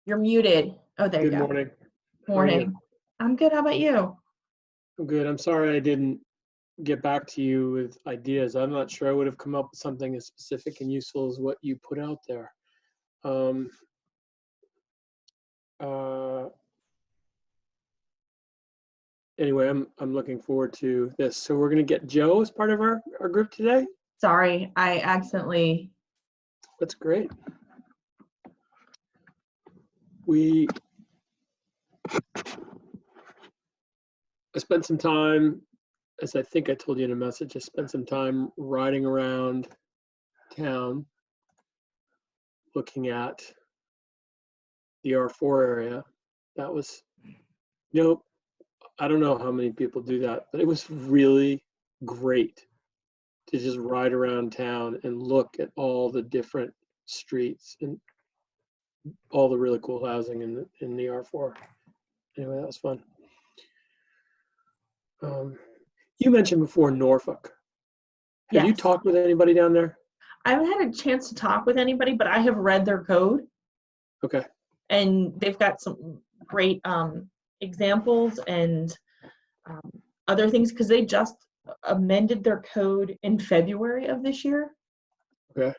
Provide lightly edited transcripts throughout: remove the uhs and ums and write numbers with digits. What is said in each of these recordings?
You're muted. Oh, there you Good go. morning. How are you? Morning. I'm good. How about you? I'm good. I'm sorry I didn't get back to you with ideas. I'm not sure I would have come up with something as specific and useful as what you put out there. Anyway, I'm looking forward to this. So we're going to get Joe as part of our group today. Sorry, I accidentally. That's great. I spent some time, as I think I told you in a message, I spent some time riding around town looking at the R4 area. That was, I don't know how many people do that, but it was really great to just ride around town and look at all the different streets and all the really cool housing in the R4. Anyway, that was fun. You mentioned before Norfolk. Have you talked with anybody down there? I haven't had a chance to talk with anybody, but I have read their code. Okay. And they've got some great examples and other things because they just amended their code in February of this year. Okay.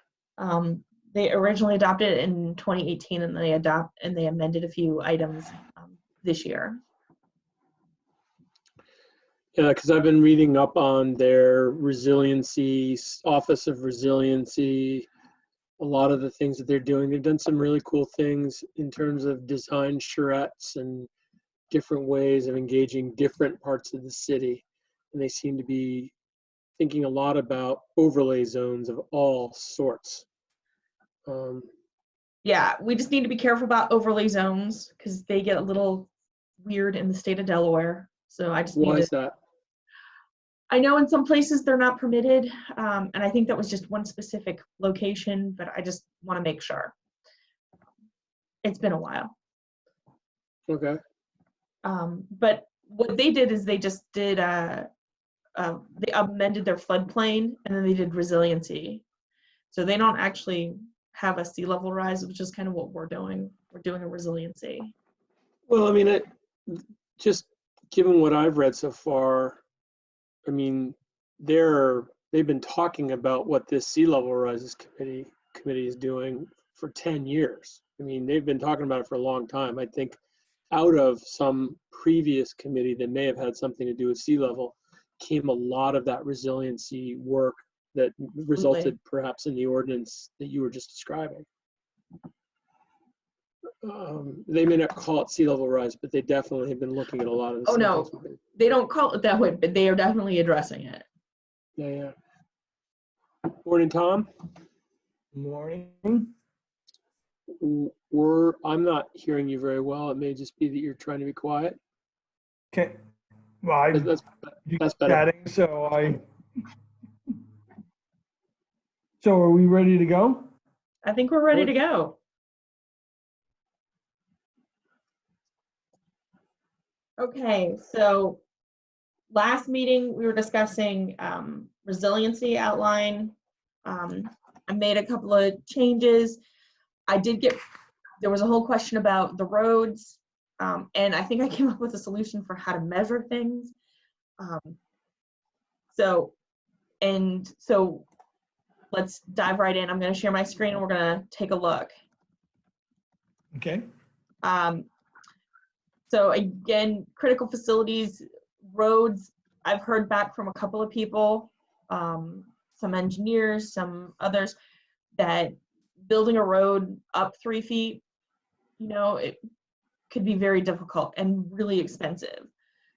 They originally adopted it in 2018, and they amended a few items this year. Yeah, because I've been reading up on their resiliency, Office of Resiliency, a lot of the things that they're doing. They've done some really cool things in terms of design charrettes and different ways of engaging different parts of the city. And they seem to be thinking a lot about overlay zones of all sorts. Yeah, we just need to be careful about overlay zones because they get a little weird in the state of Delaware. So I just Why is that? I know in some places they're not permitted, and I think that was just one specific location, but I just want to make sure. It's been a while. Okay. But what they did is they just did, they amended their floodplain, and then they did resiliency. So they don't actually have a sea level rise, which is kind of what we're doing. We're doing a resiliency. Well, I mean, just given what I've read so far, I mean, they've been talking about what this sea level rises committee is doing for 10 years. I mean, they've been talking about it for a long time. I think out of some previous committee that may have had something to do with sea level came a lot of that resiliency work that resulted perhaps in the ordinance that you were just describing. They may not call it sea level rise, but they definitely have been looking at a lot of this. Oh no, they don't call it that way, but they are definitely addressing it. Yeah. Morning, Tom. Morning. I'm not hearing you very well. It may just be that you're trying to be quiet. Okay. Well, That's better. chatting, so are we ready to go? I think we're ready to go. Okay, so last meeting we were discussing resiliency outline. I made a couple of changes. There was a whole question about the roads, and I think I came up with a solution for how to measure things. So let's dive right in. I'm going to share my screen and we're going to take a look. Okay. So again, critical facilities, roads, I've heard back from a couple of people, some engineers, some others, that building a road up 3 feet, it could be very difficult and really expensive.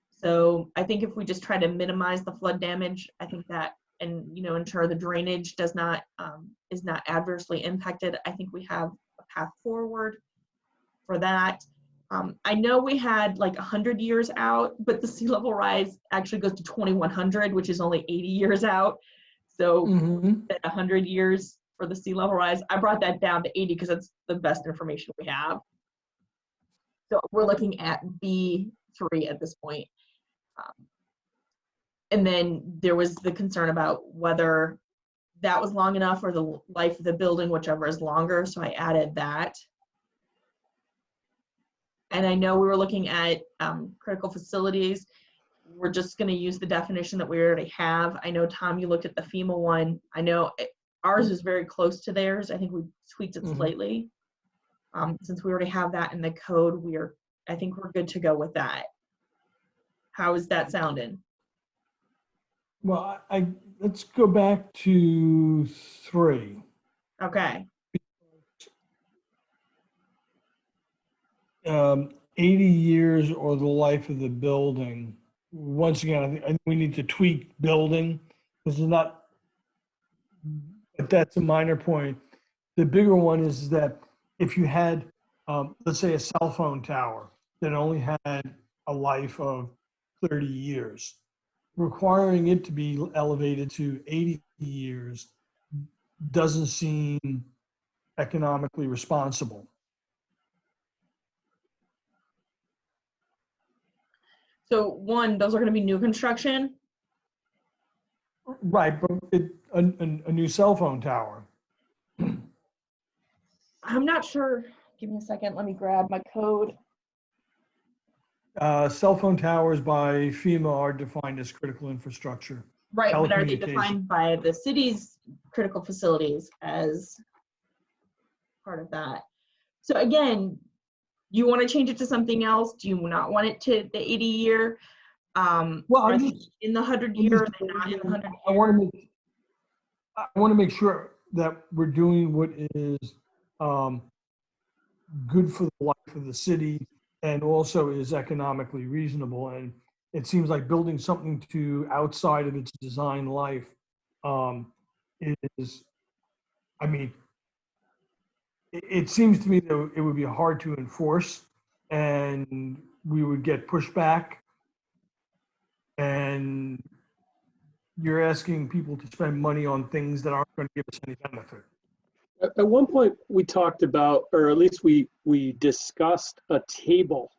So I think if we just try to minimize the flood damage, I think that, and ensure the drainage is not adversely impacted, I think we have a path forward for that. I know we had like 100 years out, but the sea level rise actually goes to 2100, which is only 80 years out. So 100 years for the sea level rise, I brought that down to 80 because that's the best information we have. So we're looking at B3 at this point. And then there was the concern about whether that was long enough or the life of the building, whichever is longer. So I added that. And I know we were looking at critical facilities. We're just going to use the definition that we already have. I know, Tom, you looked at the FEMA one. I know ours is very close to theirs. I think we tweaked it slightly. Since we already have that in the code, I think we're good to go with that. How is that sounding? Well, let's go back to 3. Okay. 80 years or the life of the building. Once again, I think we need to tweak building, because it's not, but that's a minor point. The bigger one is that if you had, let's say, a cell phone tower that only had a life of 30 years, requiring it to be elevated to 80 years doesn't seem economically responsible. So one, those are going to be new construction. Right, but a new cell phone tower. I'm not sure. Give me a second. Let me grab my code. Cell phone towers by FEMA are defined as critical infrastructure. Right, but are they Telecommunication. defined by the city's critical facilities as part of that? So again, you want to change it to something else? Do you not want it to the 80 year? Well, are I'm they just, in the 100 year, they're not in the 100 I year? want to make sure that we're doing what is good for the life of the city and also is economically reasonable. And it seems like building something to outside of its design life is, I mean, it seems to me that it would be hard to enforce and we would get pushback. And you're asking people to spend money on things that aren't going to give us any benefit. At one point, we talked about, or at least we discussed a table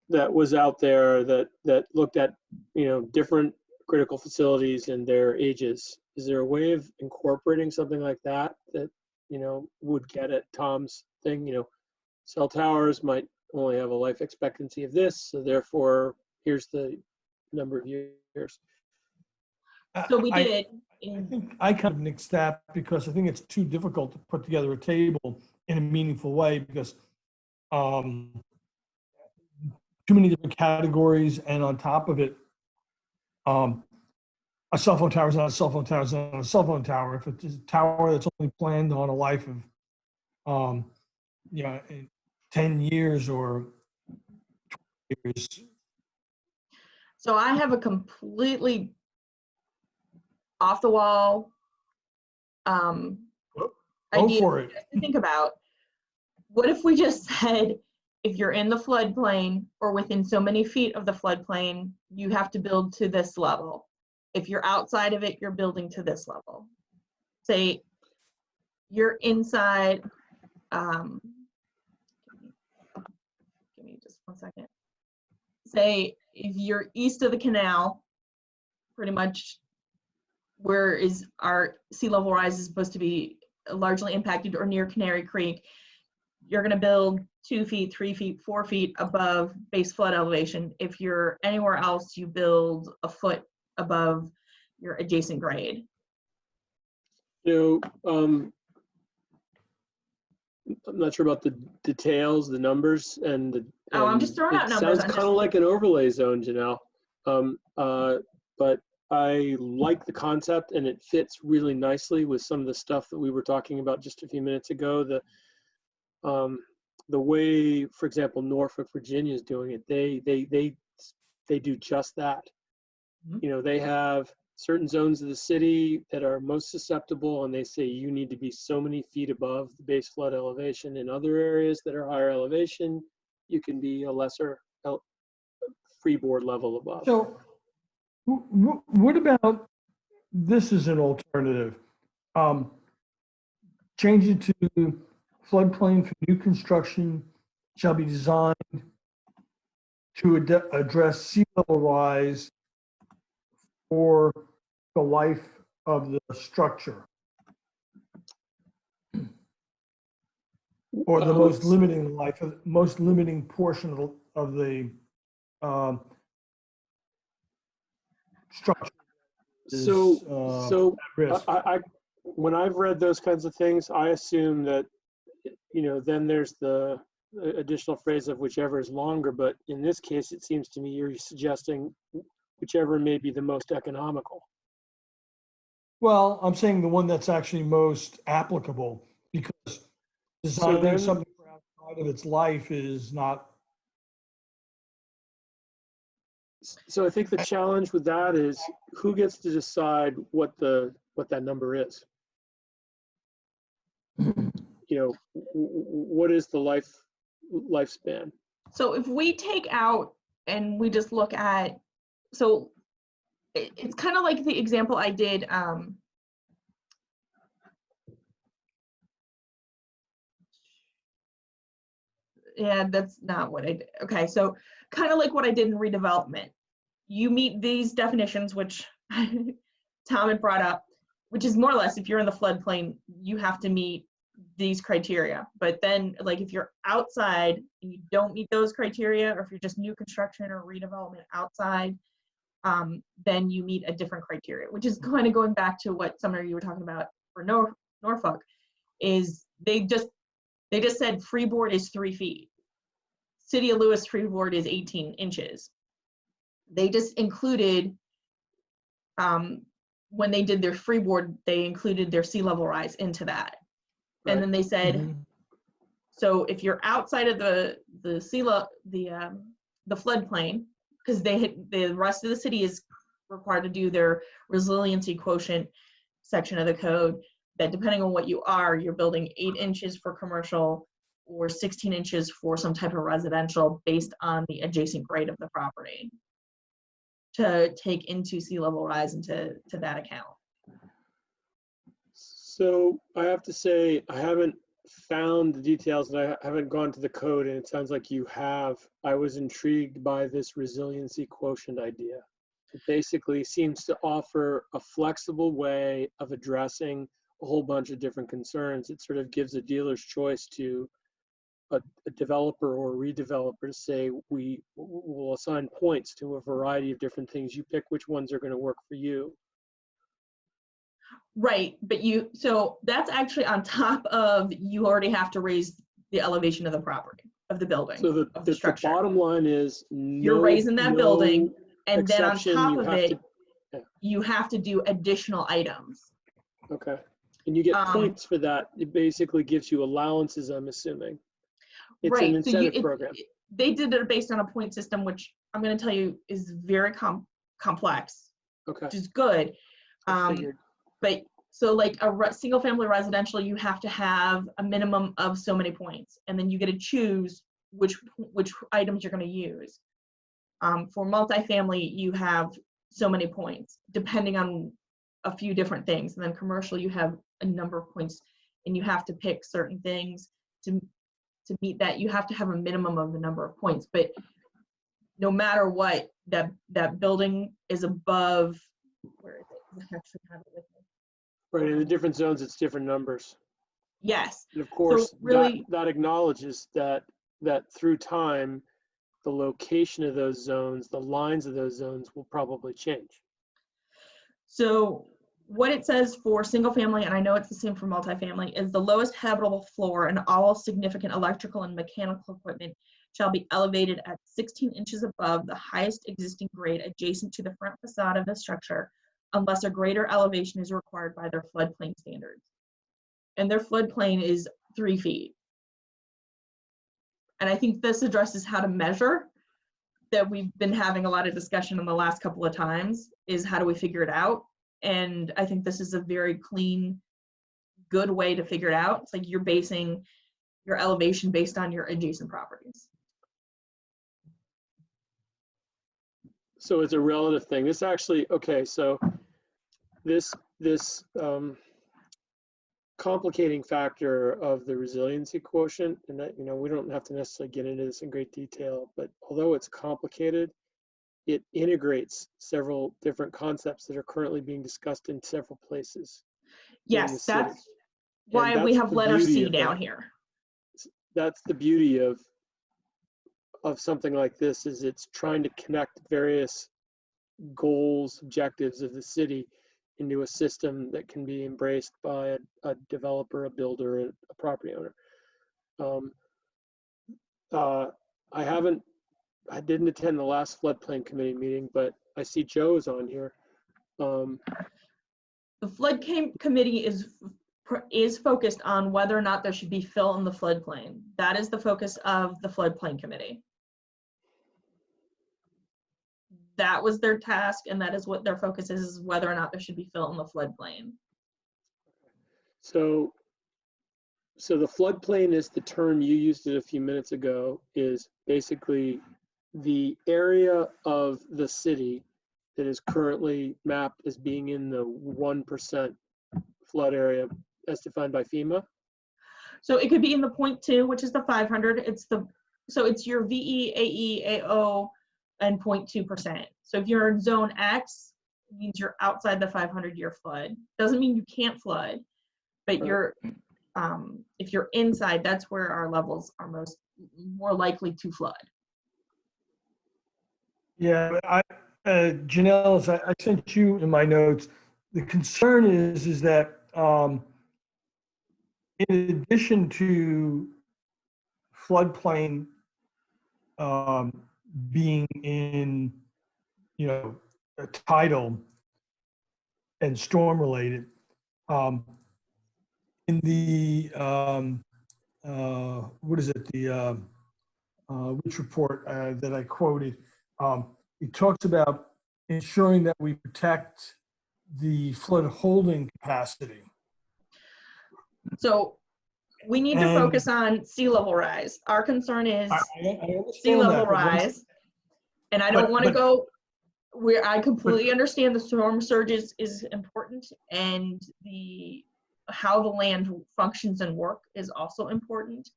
that was out there that looked at, different critical facilities and their ages. Is there a way of incorporating something like that would get at Tom's thing? Cell towers might only have a life expectancy of this, so therefore, here's the number of years. So we did. I think I kind of nixed that because I think it's too difficult to put together a table in a meaningful way because too many different categories, and on top of it, a cell phone tower is not a cell phone tower, is not a cell phone tower. If it's a tower that's only planned on a life of 10 years or 20 years. So I have a completely off the wall idea for it. to think about. What if we just said, if you're in the floodplain or within so many feet of the floodplain, you have to build to this level. If you're outside of it, you're building to this level. Say you're inside, give me just 1 second. Say if you're east of the canal, pretty much where is our sea level rise is supposed to be largely impacted, or near Canary Creek, you're going to build 2 feet, 3 feet, 4 feet above base flood elevation. If you're anywhere else, you build a foot above your adjacent grade. I'm not sure about the details, the numbers, and I'm just throwing out numbers. It sounds kind of like an overlay zone, Janelle. But I like the concept, and it fits really nicely with some of the stuff that we were talking about just a few minutes ago. The way, for example, Norfolk, Virginia is doing it, they do just that. Mm-hmm. They have certain zones of the city that are most susceptible, and they say you need to be so many feet above the base flood elevation. In other areas that are higher elevation, you can be a lesser freeboard level above. So what about, this is an alternative. Change it to floodplain for new construction shall be designed to address sea level rise for the life of the structure. or the most limiting most limiting portion of the structure is So at risk. when I've read those kinds of things, I assume that, then there's the additional phrase of whichever is longer, but in this case, it seems to me you're suggesting whichever may be the most economical. Well, I'm saying the one that's actually most applicable, because designing then- something for outside of its life is not. So I think the challenge with that is who gets to decide what that number is? What is the lifespan? So if we take out and we just look at, so it's kind of like the example I did. Yeah, that's not what I did. Okay, so kind of like what I did in redevelopment. You meet these definitions, which Tom had brought up, which is more or less if you're in the floodplain, you have to meet these criteria. But then, like, if you're outside and you don't meet those criteria, or if you're just new construction or redevelopment outside, then you meet a different criteria, which is kind of going back to what Summer you were talking about for Norfolk, is they just said freeboard is 3 feet. City of Lewis freeboard is 18 inches. They just included, when they did their freeboard, they included their sea level rise into that. Right. And then they said, so if you're outside of the sea level, the floodplain, because the rest of the city is required to do their resiliency quotient section of the code, that depending on what you are, you're building 8 inches for commercial or 16 inches for some type of residential based on the adjacent grade of the property, to take into sea level rise into that account. So I have to say, I haven't found the details and I haven't gone to the code, and it sounds like you have. I was intrigued by this resiliency quotient idea. It basically seems to offer a flexible way of addressing a whole bunch of different concerns. It sort of gives a dealer's choice to a developer or a redeveloper to say, we will assign points to a variety of different things. You pick which ones are going to work for you. Right, but so that's actually on top of, you already have to raise the elevation of the property, of the building, So the structure. bottom line is You're raising that building, and then on exception, top you of have it, to- you have to do additional items. Okay. And you get points for that. It basically gives you allowances, I'm assuming. It's an incentive program. They did it based on a point system, which I'm going to tell you is very complex, Okay. which is good. I figured. But so like a single family residential, you have to have a minimum of so many points, and then you get to choose which items you're going to use. For multifamily, you have so many points depending on a few different things, and then commercial, you have a number of points, and you have to pick certain things to meet that. You have to have a minimum of the number of points, but no matter what, that building is above. Where is it? I actually have it with me. Right. In the different zones, it's different numbers. Yes. And of course, So really, that acknowledges that through time, the location of those zones, the lines of those zones will probably change. so what it says for single family, and I know it's the same for multifamily, is the lowest habitable floor and all significant electrical and mechanical equipment shall be elevated at 16 inches above the highest existing grade adjacent to the front facade of the structure, unless a greater elevation is required by their floodplain standards. And their floodplain is 3 feet. And I think this addresses how to measure, that we've been having a lot of discussion in the last couple of times, is how do we figure it out? And I think this is a very clean, good way to figure it out. It's like you're basing your elevation based on your adjacent properties. So it's a relative thing. This actually, okay, so this complicating factor of the resiliency quotient, and that, we don't have to necessarily get into this in great detail, but although it's complicated, it integrates several different concepts that are currently being discussed in several places. Yes, that's why we have letter C down here. that's the beauty of something like this, is it's trying to connect various goals, objectives of the city into a system that can be embraced by a developer, a builder, a property owner. I didn't attend the last floodplain committee meeting, but I see Joe is on here. The flood committee is focused on whether or not there should be fill in the floodplain. That is the focus of the floodplain committee. That was their task, and that is what their focus is whether or not there should be fill in the floodplain. So the floodplain is the term you used it a few minutes ago, is basically the area of the city that is currently mapped as being in the 1% flood area as defined by FEMA. So it could be in the 0.2, which is the 500. So it's your VE, AE, AO, and 0.2%. So if you're in zone X, it means you're outside the 500-year flood. Doesn't mean you can't flood, but you're if you're inside, that's where our levels are more likely to flood. Yeah, Janelle, as I sent you in my notes, the concern is that in addition to floodplain being in, a tidal and storm related, in the what is it, the which report that I quoted, it talks about ensuring that we protect the flood holding capacity. So we need to focus on sea level rise. Our concern is sea level rise. And I don't want to go where I completely understand the storm surges is important, and how the land functions and work is also important.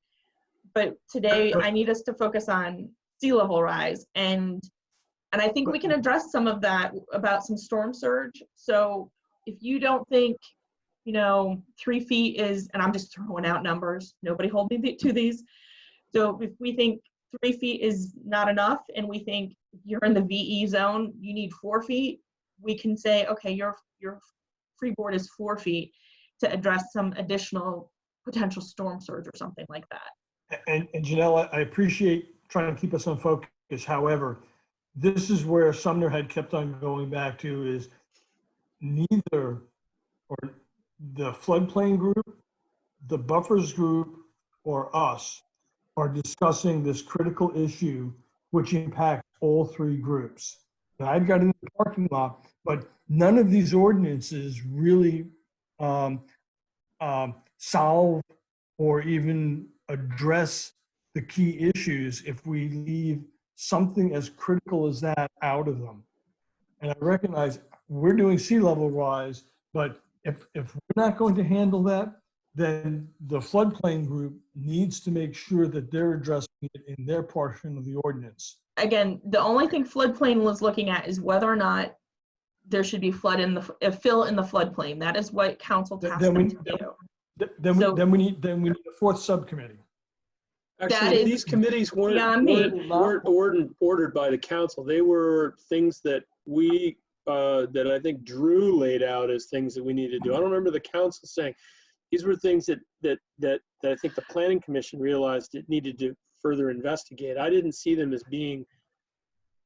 But today I need us to focus on sea level rise, and I think we can address some of that about some storm surge. So if you don't think 3 feet is, and I'm just throwing out numbers, nobody hold me to these. So if we think 3 feet is not enough, and we think you're in the VE zone, you need 4 feet, we can say, okay, your freeboard is 4 feet to address some additional potential storm surge or something like that. And Janelle, I appreciate trying to keep us on focus. However, this is where Sumner had kept on going back to, is neither, or the floodplain group, the buffers group, or us are discussing this critical issue which impacts all 3 groups. Now, I've got in the parking lot, but none of these ordinances really solve or even address the key issues if we leave something as critical as that out of them. And I recognize we're doing sea level rise, but if we're not going to handle that, then the floodplain group needs to make sure that they're addressing it in their portion of the ordinance. Again, the only thing floodplain was looking at is whether or not there should be fill in the floodplain. That is what council tasked them to do. Then we need a 4th subcommittee. Actually, these committees weren't ordered by the council. They were things that that I think Drew laid out as things that we need to do. I don't remember the council saying. These were things that I think the planning commission realized it needed to further investigate. I didn't see them as being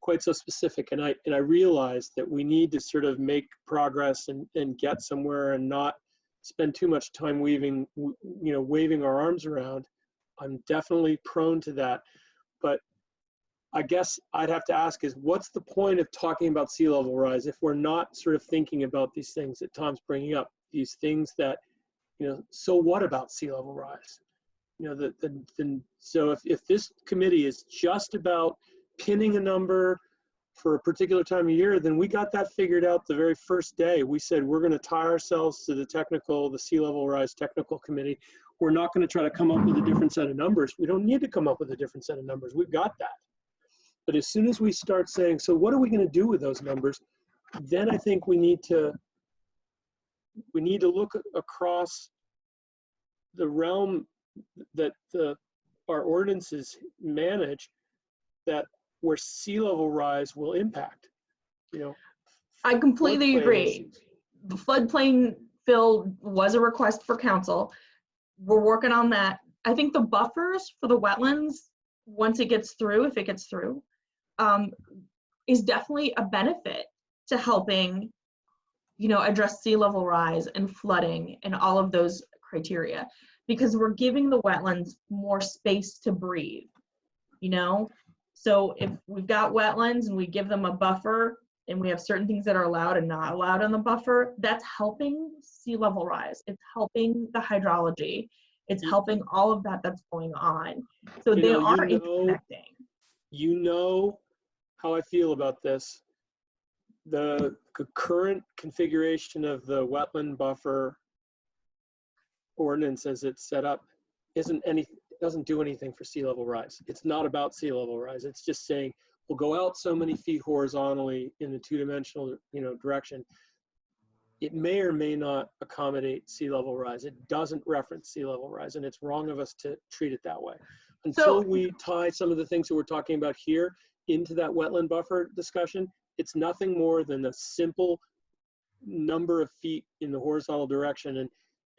quite so specific, and I realized that we need to sort of make progress and get somewhere and not spend too much time waving our arms around. I'm definitely prone to that, but I guess I'd have to ask is, what's the point of talking about sea level rise if we're not sort of thinking about these things that Tom's bringing up, these things that, so what about sea level rise? So if this committee is just about pinning a number for a particular time of year, then we got that figured out the very first day. We said, we're going to tie ourselves to the sea level rise technical committee. We're not going to try to come up with a different set of numbers. We don't need to come up with a different set of numbers. We've got that. But as soon as we start saying, so what are we going to do with those numbers? Then I think we need to look across the realm that the our ordinances manage that where sea level rise will impact, you know. I completely floodplain agree. issues. The floodplain fill was a request for council. We're working on that. I think the buffers for the wetlands, once it gets through, if it gets through, is definitely a benefit to helping, you know, address sea level rise and flooding and all of those criteria, because we're giving the wetlands more space to breathe, you know? So if we've got wetlands and we give them a buffer and we have certain things that are allowed and not allowed in the buffer, that's helping sea level rise. It's helping the hydrology. It's helping all of that that's going on. So they are interconnecting. You know how I feel about this. The current configuration of the wetland buffer ordinance as it's set up doesn't do anything for sea level rise. It's not about sea level rise. It's just saying we'll go out so many feet horizontally in the two-dimensional, you know, direction. It may or may not accommodate sea level rise. It doesn't reference sea level rise, and it's wrong of us to treat it that way. Until we tie some of the things that we're talking about here into that wetland buffer discussion, it's nothing more than a simple number of feet in the horizontal direction.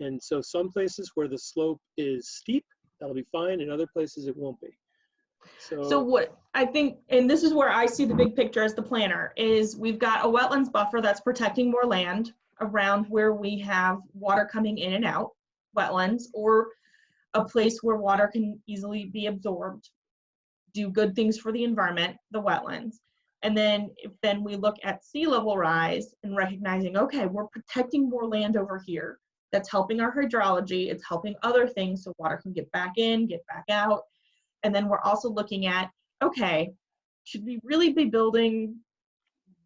And so some places where the slope is steep, that'll be fine. In other places, it won't be. So what I think, and this is where I see the big picture as the planner, is we've got a wetlands buffer that's protecting more land around where we have water coming in and out, wetlands, or a place where water can easily be absorbed, do good things for the environment, the wetlands. And then if then we look at sea level rise and recognizing, okay, we're protecting more land over here. That's helping our hydrology. It's helping other things so water can get back in, get back out. And then we're also looking at, okay, should we really be building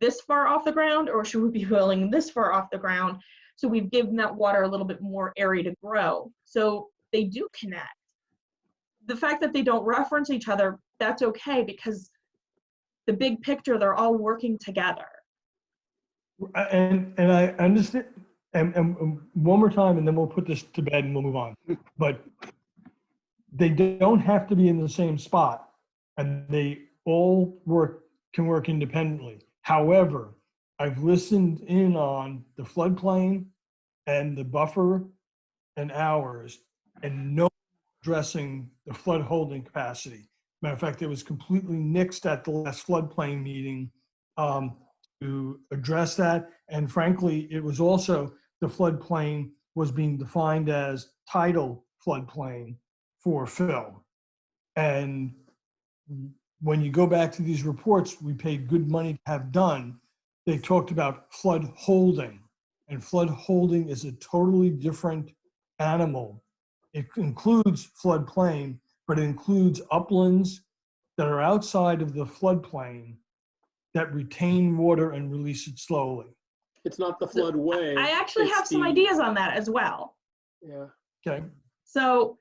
this far off the ground, or should we be building this far off the ground? So we've given that water a little bit more area to grow. So they do connect. The fact that they don't reference each other, that's okay, because the big picture, they're all working together. And I understand, and one more time, and then we'll put this to bed and we'll move on. But they don't have to be in the same spot, and they all can work independently. However, I've listened in on the floodplain and the buffer and hours, and no addressing the flood holding capacity. Matter of fact, it was completely nixed at the last floodplain meeting to address that. And frankly, it was also the floodplain was being defined as tidal floodplain for fill. And when you go back to these reports we paid good money to have done, they talked about flood holding. And flood holding is a totally different animal. It includes floodplain, but it includes uplands that are outside of the floodplain that retain water and release it slowly. it's not the floodway. I actually have some ideas on that as well. Yeah. Okay. So,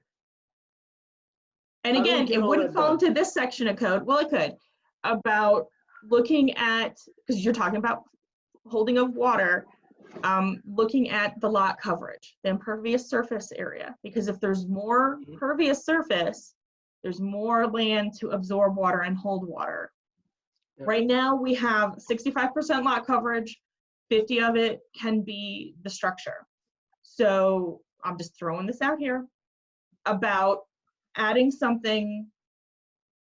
and How do we again, get it all wouldn't that fall done? into this section of code. Well, it could, about looking at, because you're talking about holding of water, looking at the lot coverage, the impervious surface area, because if there's more pervious surface, there's more land to absorb water and hold water. Yeah. Right now, we have 65% lot coverage, 50 of it can be the structure. So I'm just throwing this out here about adding something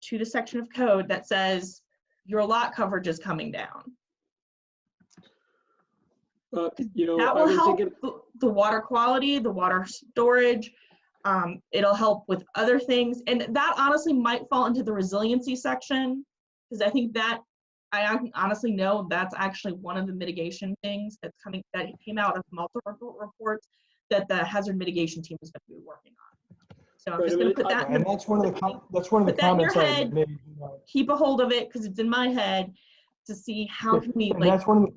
to the section of code that says your lot coverage is coming down. You know, That I've will been help thinking, the water quality, the water storage. It'll help with other things. And that honestly might fall into the resiliency section, because I think that, I honestly know that's actually one of the mitigation things that came out of multiple reports that the hazard mitigation team is going to be working on. So I'm Right, just I going mean, to put that in And the, that's one of the Put that in your comments I head. made. keep a hold of it because it's in my head to see how can we And like that's one of the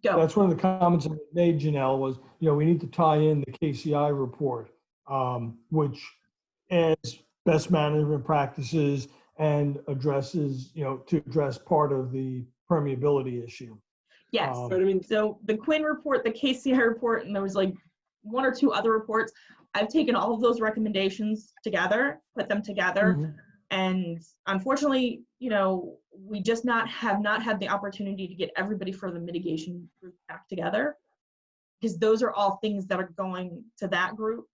go. That's one of the comments I made, Janelle, was, you know, we need to tie in the KCI report, which adds best management practices and addresses, you know, to address part of the permeability issue. Yes. right, I mean, So the Quinn report, the KCI report, and there was like one or two other reports. I've taken all of those recommendations together, put them together, Mhm. and unfortunately, you know, we just have not had the opportunity to get everybody for the mitigation group back together, because those are all things that are going to that group.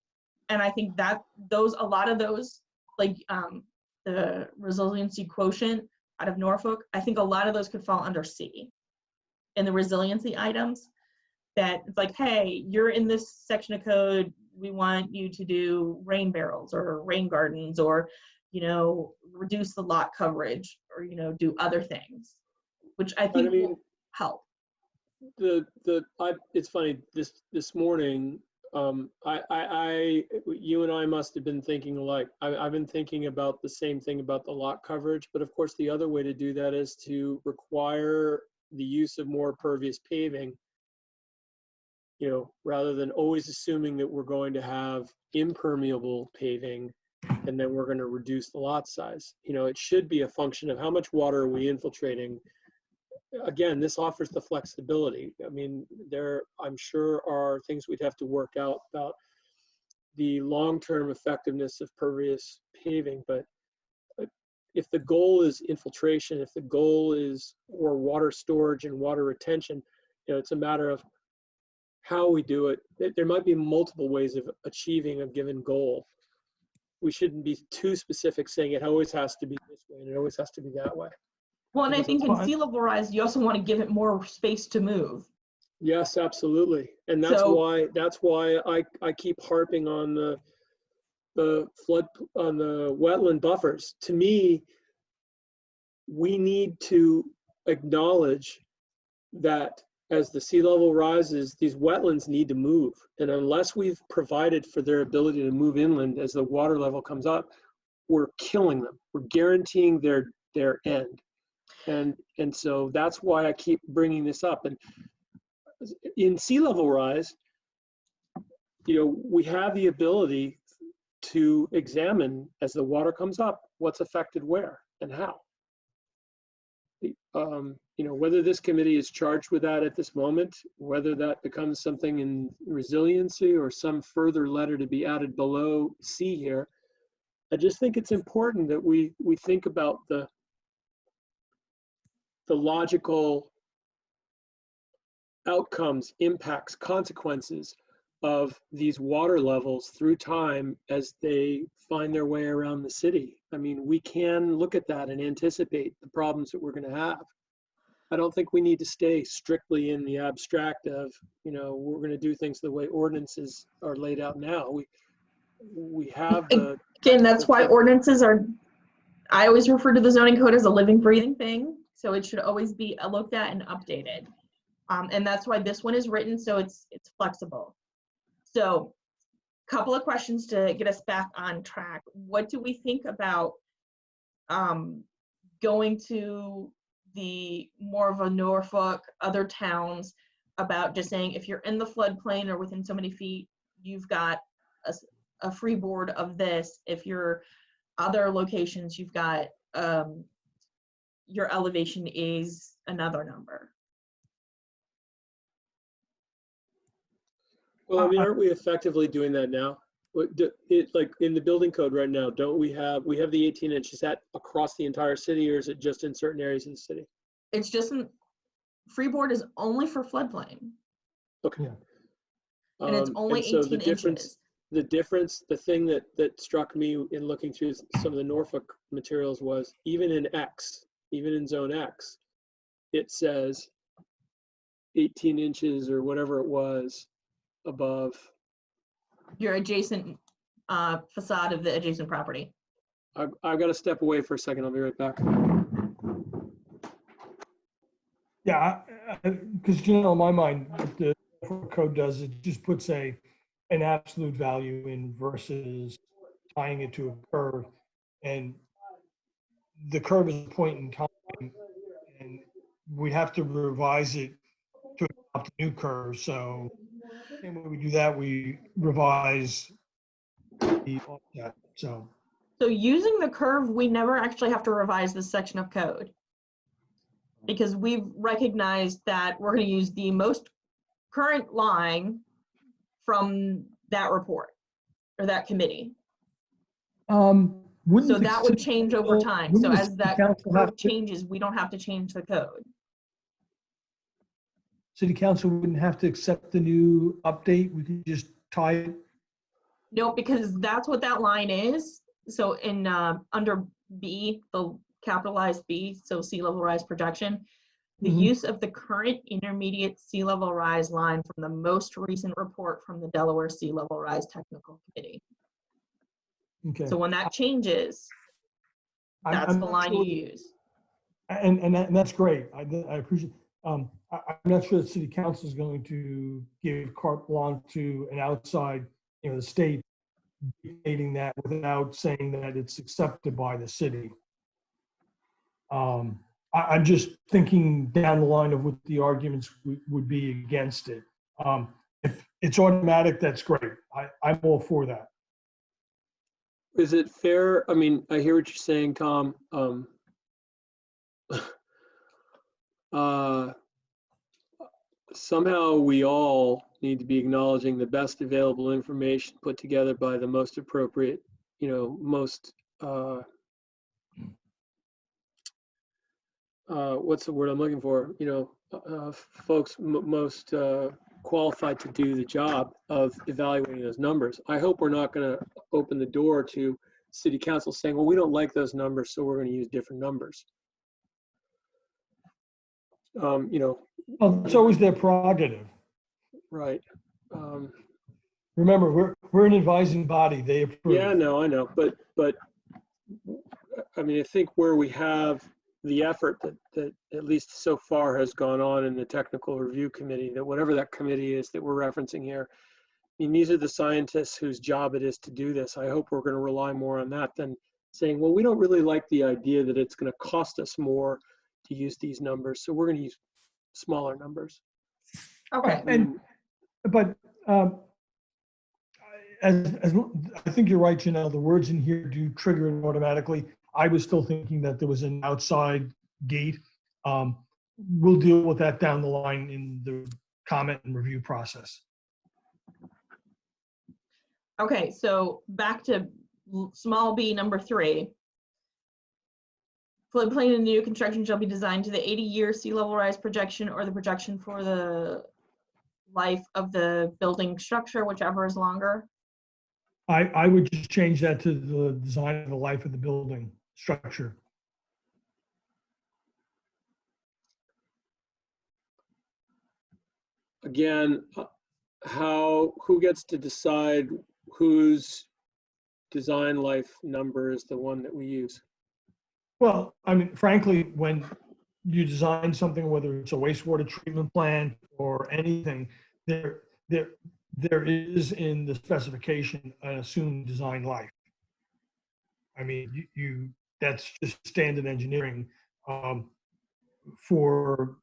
And I think that a lot of those, like the resiliency quotient out of Norfolk, I think a lot of those could fall under C in the resiliency items. That it's like, hey, you're in this section of code, we want you to do rain barrels or rain gardens, or, you know, reduce the lot coverage, or, you know, do other things, which I think will help. It's funny, this morning, you and I must have been thinking alike. I've been thinking about the same thing about the lot coverage, but of course the other way to do that is to require the use of more pervious paving, you know, rather than always assuming that we're going to have impermeable paving and then we're going to reduce the lot size. You know, it should be a function of how much water are we infiltrating. Again, this offers the flexibility. I mean, I'm sure are things we'd have to work out about the long-term effectiveness of pervious paving, but if the goal is infiltration, if the goal is or water storage and water retention, you know, it's a matter of how we do it. There might be multiple ways of achieving a given goal. We shouldn't be too specific saying it always has to be this way and it always has to be that way. Well, and I think in sea level rise, you also want to give it more space to move. Yes, absolutely. And that's why I keep harping on the flood, on the wetland buffers. To me, we need to acknowledge that as the sea level rises, these wetlands need to move. And unless we've provided for their ability to move inland as the water level comes up, we're killing them. We're guaranteeing their end. And so that's why I keep bringing this up. And in sea level rise, you know, we have the ability to examine as the water comes up, what's affected where and how. You know, whether this committee is charged with that at this moment, whether that becomes something in resiliency or some further letter to be added below C here, I just think it's important that we think about the logical outcomes, impacts, consequences of these water levels through time as they find their way around the city. I mean, we can look at that and anticipate the problems that we're going to have. I don't think we need to stay strictly in the abstract of, you know, we're going to do things the way ordinances are laid out now. We have the... Again, that's why ordinances are, I always refer to the zoning code as a living, breathing thing. So it should always be looked at and updated. And that's why this one is written, so it's flexible. So a couple of questions to get us back on track. What do we think about going to the more of a Norfolk, other towns, about just saying if you're in the floodplain or within so many feet, you've got a free board of this. If you're other locations, you've got your elevation is another number. Well, I mean, aren't we effectively doing that now? Like in the building code right now, don't we have the 18 inches? Is that across the entire city, or is it just in certain areas of the city? It's just freeboard is only for floodplain. Okay. Yeah. And it's only 18 inches. The thing that struck me in looking through some of the Norfolk materials was even in X, even in zone X, it says 18 inches or whatever it was above your adjacent facade of the adjacent property. I've got to step away for a second. I'll be right back. Yeah, because you know, in my mind, what the code does, it just puts an absolute value in versus tying it to a curve, and the curve is a point in time, and we have to revise it to adopt a new curve. So, and when we do that, we revise the offset. So using the curve, we never actually have to revise this section of code, because we've recognized that we're going to use the most current line from that report, or that committee. Wouldn't So the that would city change over council- time. wouldn't So the as city that council have code to- changes, we don't have to change the code. City council wouldn't have to accept the new update. We could just tie it. No, because that's what that line is. So in under B, the capitalized B, so sea level rise projection, the Mhm. use of the current intermediate sea level rise line from the most recent report from the Delaware Sea Level Rise Technical Committee. Okay. So when that changes, that's I'm the not line sure- you use. And that's great. I appreciate. I'm not sure the city council is going to give carte blanche to an outside, the state dictating that without saying that it's accepted by the city. I'm just thinking down the line of what the arguments would be against it. If it's automatic, that's great. I'm all for that. Is it fair? I mean, I hear what you're saying, Tom. Somehow we all need to be acknowledging the best available information put together by the most appropriate, most, what's the word I'm looking for? Folks most qualified to do the job of evaluating those numbers. I hope we're not going to open the door to city council saying, well, we don't like those numbers, so we're going to use different numbers. Well, it's always their prerogative. Right. Remember, we're an advising body. They approve. Yeah, no, I know. But I mean, I think where we have the effort that at least so far has gone on in the technical review committee, that whatever that committee is that we're referencing here, I mean, these are the scientists whose job it is to do this. I hope we're going to rely more on that than saying, well, we don't really like the idea that it's going to cost us more to use these numbers, so we're going to use smaller numbers. Okay. But as I think you're right, Janelle, the words in here do trigger it automatically. I was still thinking that there was an outside gate. We'll deal with that down the line in the comment and review process. Okay, so back to small b number 3. Floodplain in new construction shall be designed to the 80-year sea level rise projection or the projection for the life of the building structure, whichever is longer. I would just change that to the design of the life of the building structure. Again, who gets to decide whose design life number is the one that we use? Well, I mean, frankly, when you design something, whether it's a wastewater treatment plant or anything, there is in the specification an assumed design life. I mean, that's just standard engineering. For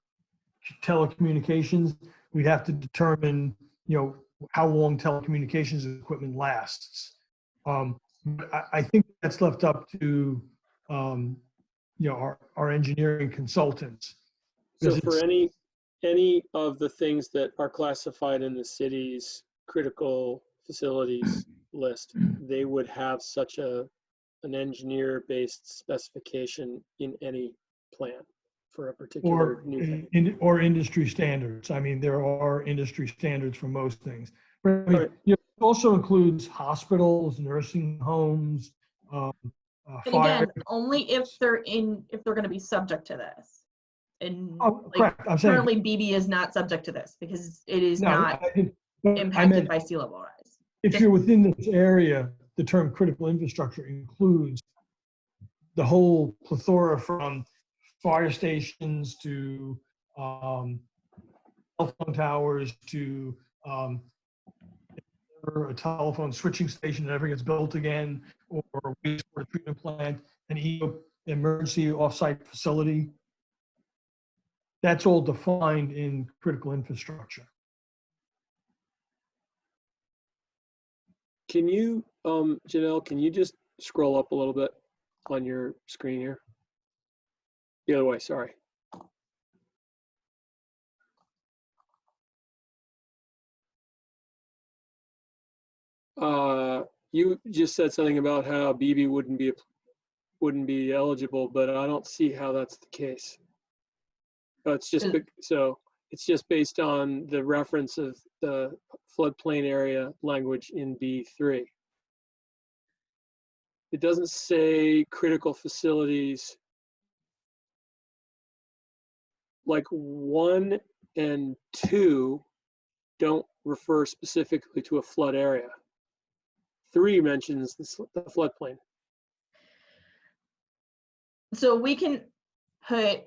telecommunications, we'd have to determine, how long telecommunications equipment lasts. I think that's left up to, our engineering consultants. So Because for any of the things that are classified in the city's critical facilities list, they would have such an engineer-based specification in any plan for a particular new thing. or industry standards. I mean, there are industry standards for most things. But I mean, Right. it also includes hospitals, nursing homes, And fire. again, only if they're going to be subject to this. And Oh, correct. I'm saying currently BB is not subject to this because it is no, not but I impacted meant by sea level rise. if you're within this area, the term critical infrastructure includes the whole plethora from fire stations to telephone towers to a telephone switching station that ever gets built again, or a wastewater treatment plant, an emergency offsite facility. That's all defined in critical infrastructure. Can you, Janelle, can you just scroll up a little bit on your screen here? The other way, sorry. You just said something about how BB wouldn't be eligible, but I don't see how that's the case. It's just so it's just based on the reference of the floodplain area language in B3. It doesn't say critical facilities. Like 1 and 2 don't refer specifically to a flood area. 3 mentions the floodplain. So we can put,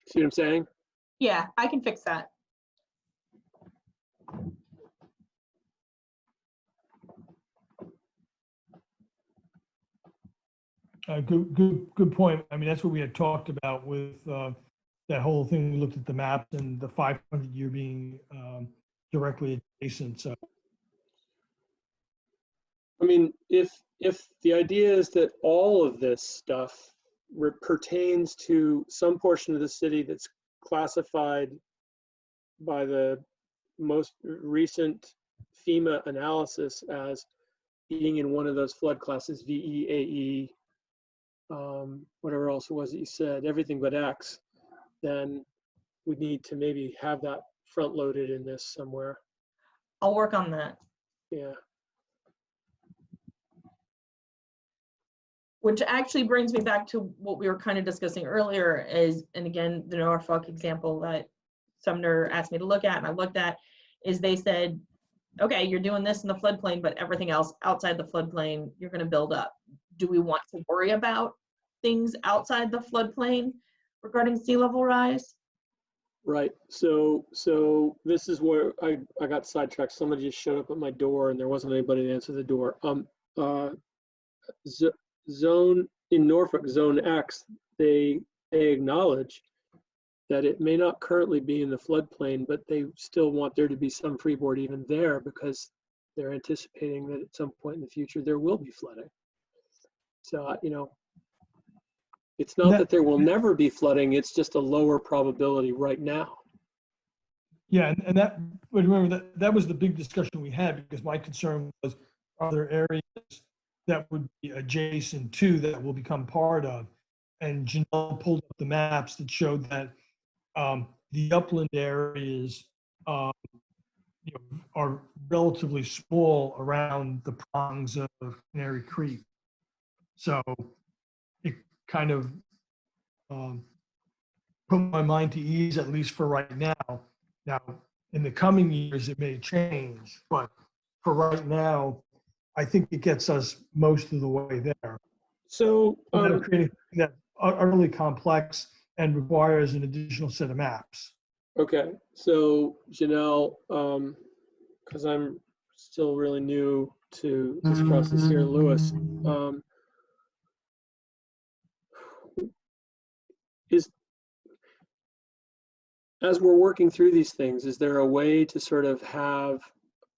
See what I'm saying? yeah, I can fix that. Good point. I mean, that's what we had talked about with that whole thing. We looked at the maps and the 500-year being directly adjacent. So, I mean, if the idea is that all of this stuff pertains to some portion of the city that's classified by the most recent FEMA analysis as being in one of those flood classes, VE, AE, whatever else it was that you said, everything but X, then we need to maybe have that front loaded in this somewhere. I'll work on that. Yeah. Which actually brings me back to what we were kind of discussing earlier is, and again, the Norfolk example that Sumner asked me to look at and I looked at, is they said, okay, you're doing this in the floodplain, but everything else outside the floodplain, you're going to build up. Do we want to worry about things outside the floodplain regarding sea level rise? Right. So this is where I got sidetracked. Somebody just showed up at my door and there wasn't anybody to answer the door. Zone in Norfolk, Zone X, they acknowledge that it may not currently be in the floodplain, but they still want there to be some freeboard even there because they're anticipating that at some point in the future there will be flooding. So, you know, it's not that there will never be flooding, it's just a lower probability right now. yeah, and that, but remember that was the big discussion we had because my concern was, are there areas that would be adjacent to that will become part of? And Janelle pulled up the maps that showed that the upland areas you know, are relatively small around the prongs of Canary Creek. So it kind of put my mind to ease, at least for right now. Now, in the coming years, it may change, but for right now, I think it gets us most of the way there. So Without creating that utterly complex and requires an additional set of maps. okay, so Janelle, because I'm still really new to this process here, Lewis, as we're working through these things, is there a way to sort of have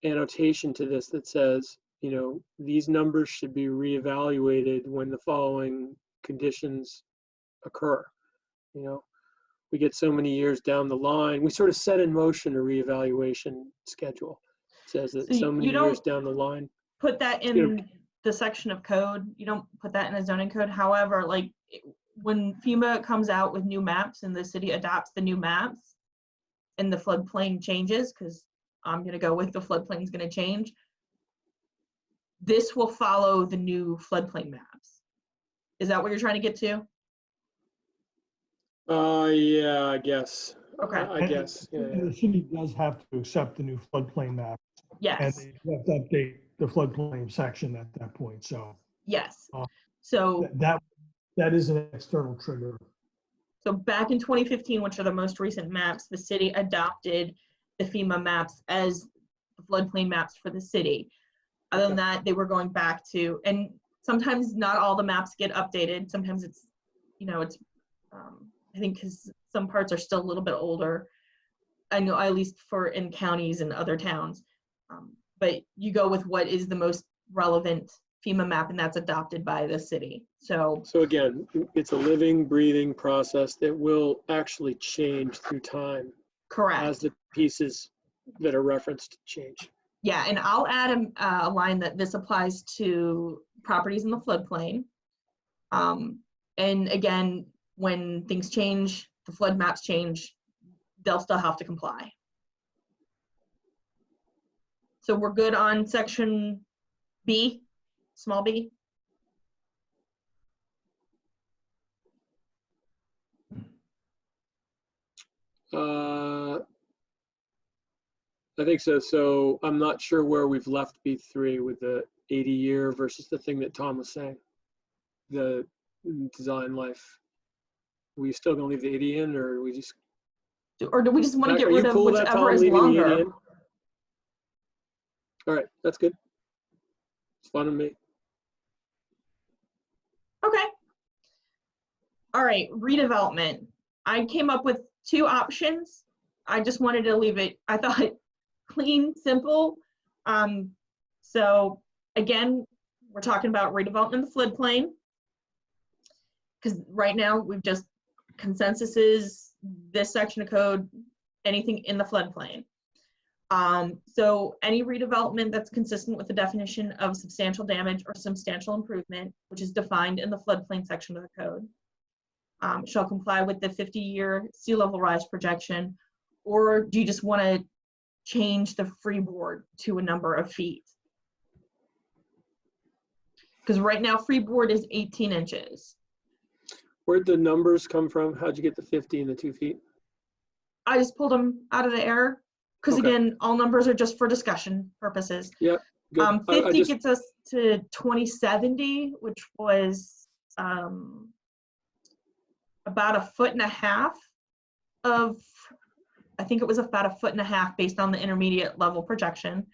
annotation to this that says, you know, these numbers should be reevaluated when the following conditions occur? You know, we get so many years down the line, we sort of set in motion a reevaluation schedule. It says that so many years down the line. Put that in the section of code. You don't put that in a zoning code. However, like when FEMA comes out with new maps and the city adopts the new maps and the floodplain changes, because I'm going to go with the floodplain is going to change, this will follow the new floodplain maps. Is that what you're trying to get to? Yeah, I guess. Okay. I guess. Yeah, And the city does have to accept the new floodplain map. Yes. And they have to update the floodplain section at that point. So yes. So that is an external trigger. So back in 2015, which are the most recent maps, the city adopted the FEMA maps as the floodplain maps for the city. Other than that, they were going back to, and sometimes not all the maps get updated. Sometimes it's, you know, it's, I think because some parts are still a little bit older. I know, at least for in counties and other towns. But you go with what is the most relevant FEMA map, and that's adopted by the city. So again, it's a living, breathing process that will actually change through time. correct. As the pieces that are referenced change. Yeah, and I'll add a line that this applies to properties in the floodplain. And again, when things change, the flood maps change, they'll still have to comply. So we're good on section B, small b? I think so. So I'm not sure where we've left B3 with the 80-year versus the thing that Tom was saying, the design life. Are we still gonna leave the 80 in, or we just? Or do we just want to Zach, get are you rid of cool with that, whichever Tom, is leaving the 80 longer? in? All right, that's good. It's fine with me. Okay. All right, redevelopment. I came up with 2 options. I just wanted to leave it, I thought, clean, simple. So again, we're talking about redevelopment in the floodplain. Because right now we've just, consensus is this section of code, anything in the floodplain. So any redevelopment that's consistent with the definition of substantial damage or substantial improvement, which is defined in the floodplain section of the code, shall comply with the 50-year sea level rise projection. Or do you just want to change the freeboard to a number of feet? Because right now freeboard is 18 inches. Where'd the numbers come from? How'd you get the 50 and the 2 feet? I just pulled them out of the air because Okay. again, all numbers are just for discussion purposes. Yep. Good. 50 gets us to 2070, which was about 1.5 feet of, I think it was about 1.5 feet based on the intermediate level projection.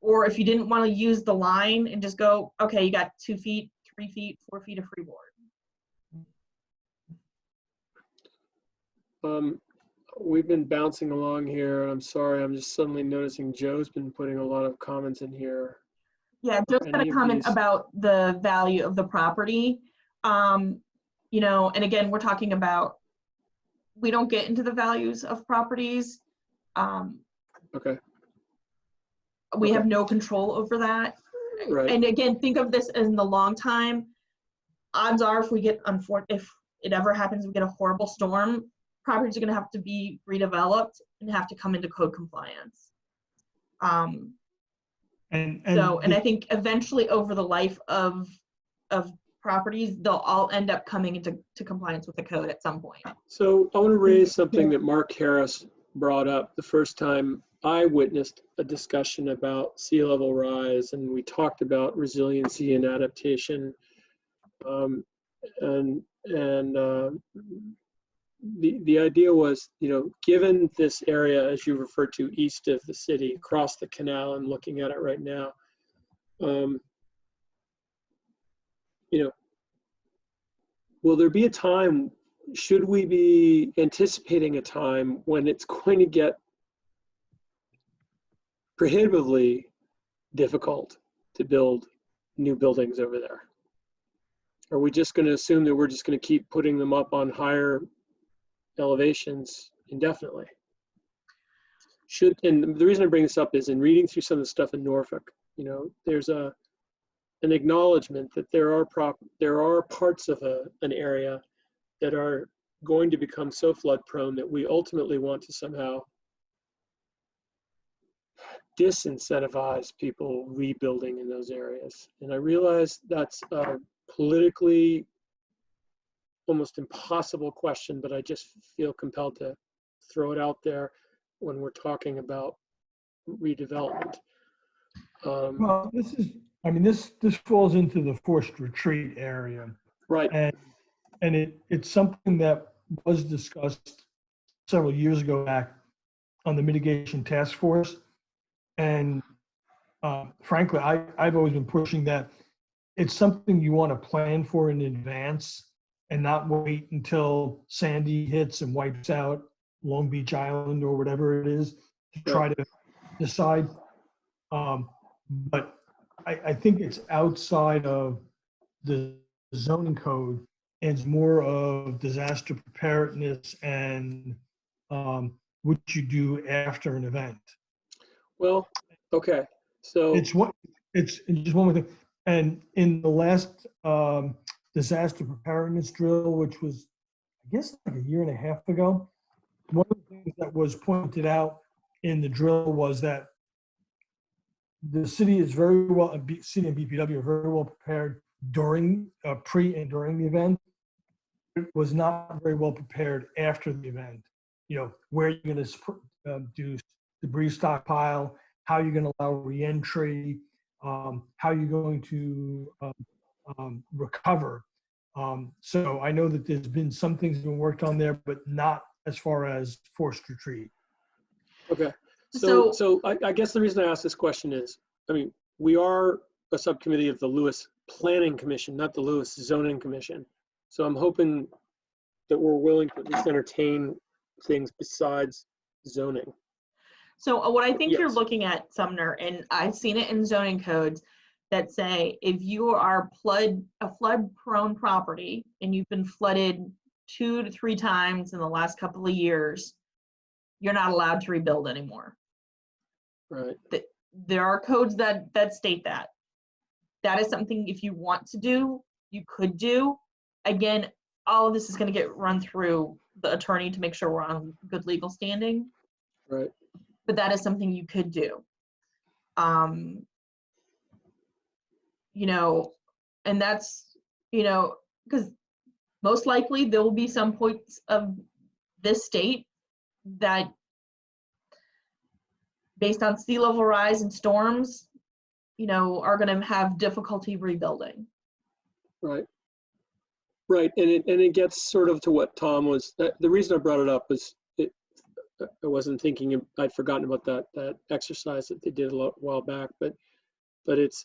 Or if you didn't want to use the line and just go, okay, you got 2 feet, 3 feet, 4 feet of freeboard. We've been bouncing along here, and I'm sorry, I'm just suddenly noticing Joe's been putting a lot of comments in here. Yeah, Joe's got Any a of comment these? about the value of the property. You know, and again, we're talking about, we don't get into the values of properties. Okay. We Okay. have no control over that. Right. And again, think of this in the long time. Odds are, if we get, if it ever happens, we get a horrible storm, properties are going to have to be redeveloped and have to come into code compliance. And I think eventually over the life of properties, they'll all end up coming into compliance with the code at some point. So I want to raise something that Mark Harris brought up the first time I witnessed a discussion about sea level rise, and we talked about resiliency and adaptation. The idea was, you know, given this area, as you referred to, east of the city, across the canal, and looking at it right now, you know, will there be a time, should we be anticipating a time when it's going to get prohibitively difficult to build new buildings over there? Are we just going to assume that we're just going to keep putting them up on higher elevations indefinitely? And the reason I bring this up is in reading through some of the stuff in Norfolk, you know, there's an acknowledgement that there are parts of an area that are going to become so flood prone that we ultimately want to somehow disincentivize people rebuilding in those areas. And I realize that's a politically almost impossible question, but I just feel compelled to throw it out there when we're talking about redevelopment. Well, this falls into the forced retreat area. Right. And it's something that was discussed several years ago back on the mitigation task force. And frankly, I've always been pushing that it's something you want to plan for in advance and not wait until Sandy hits and wipes out Long Beach Island or whatever it is to try to decide. But I think it's outside of the zoning code and it's more of disaster preparedness and what you do after an event. Well, Okay, so, It's just one more thing. And in the last disaster preparedness drill, which was, I guess, like a year and a half ago, one of the things that was pointed out in the drill was that the city is very well, city and BPW are very well prepared during, pre and during the event. It was not very well prepared after the event. You know, where you're going to do debris stockpile, how you're going to allow reentry, how you're going to recover. So I know that there's been some things been worked on there, but not as far as forced retreat. okay. So- So I guess the reason I asked this question is, I mean, we are a subcommittee of the Lewis Planning Commission, not the Lewis Zoning Commission. So I'm hoping that we're willing to at least entertain things besides zoning. So what I think you're Yes. looking at, Sumner, and I've seen it in zoning codes that say if you are a flood prone property and you've been flooded 2 to 3 times in the last couple of years, you're not allowed to rebuild anymore. Right. There are codes that state that. That is something, if you want to do, you could do. Again, all of this is going to get run through the attorney to make sure we're on good legal standing. Right. But that is something you could do. You know, and that's, you know, because most likely there will be some points of this state that, based on sea level rise and storms, you know, are going to have difficulty rebuilding. Right. Right. And it gets sort of to what Tom was, the reason I brought it up was I wasn't thinking, I'd forgotten about that exercise that they did a while back, but it's,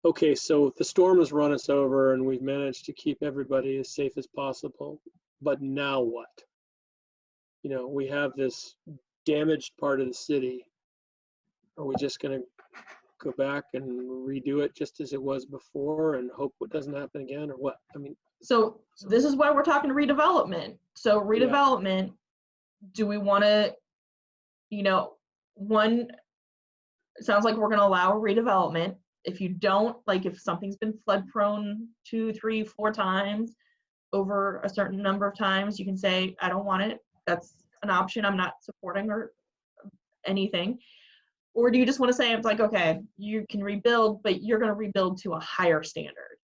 okay, so the storm has run us over and we've managed to keep everybody as safe as possible, but now what? You know, we have this damaged part of the city. Are we just going to go back and redo it just as it was before and hope it doesn't happen again, or what? I mean, So this is why we're talking redevelopment. So redevelopment, do we want to, you know, one, it sounds like we're going to allow redevelopment. If you don't, like if something's been flood prone 2, 3, 4 times over a certain number of times, you can say, I don't want it. That's an option. I'm not supporting or anything. Or do you just want to say, it's like, okay, you can rebuild, but you're going to rebuild to a higher standard?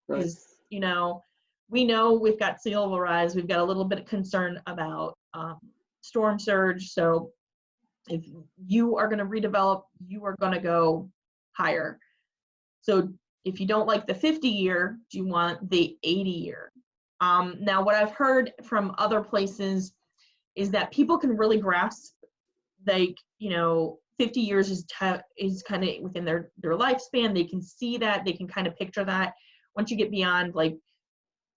right. Because, you know we've got sea level rise. We've got a little bit of concern about storm surge. So if you are going to redevelop, you are going to go higher. So if you don't like the 50-year, do you want the 80-year? Now, what I've heard from other places is that people can really grasp, like, you know, 50 years is kind of within their lifespan. They can see that. They can kind of picture that. Once you get beyond like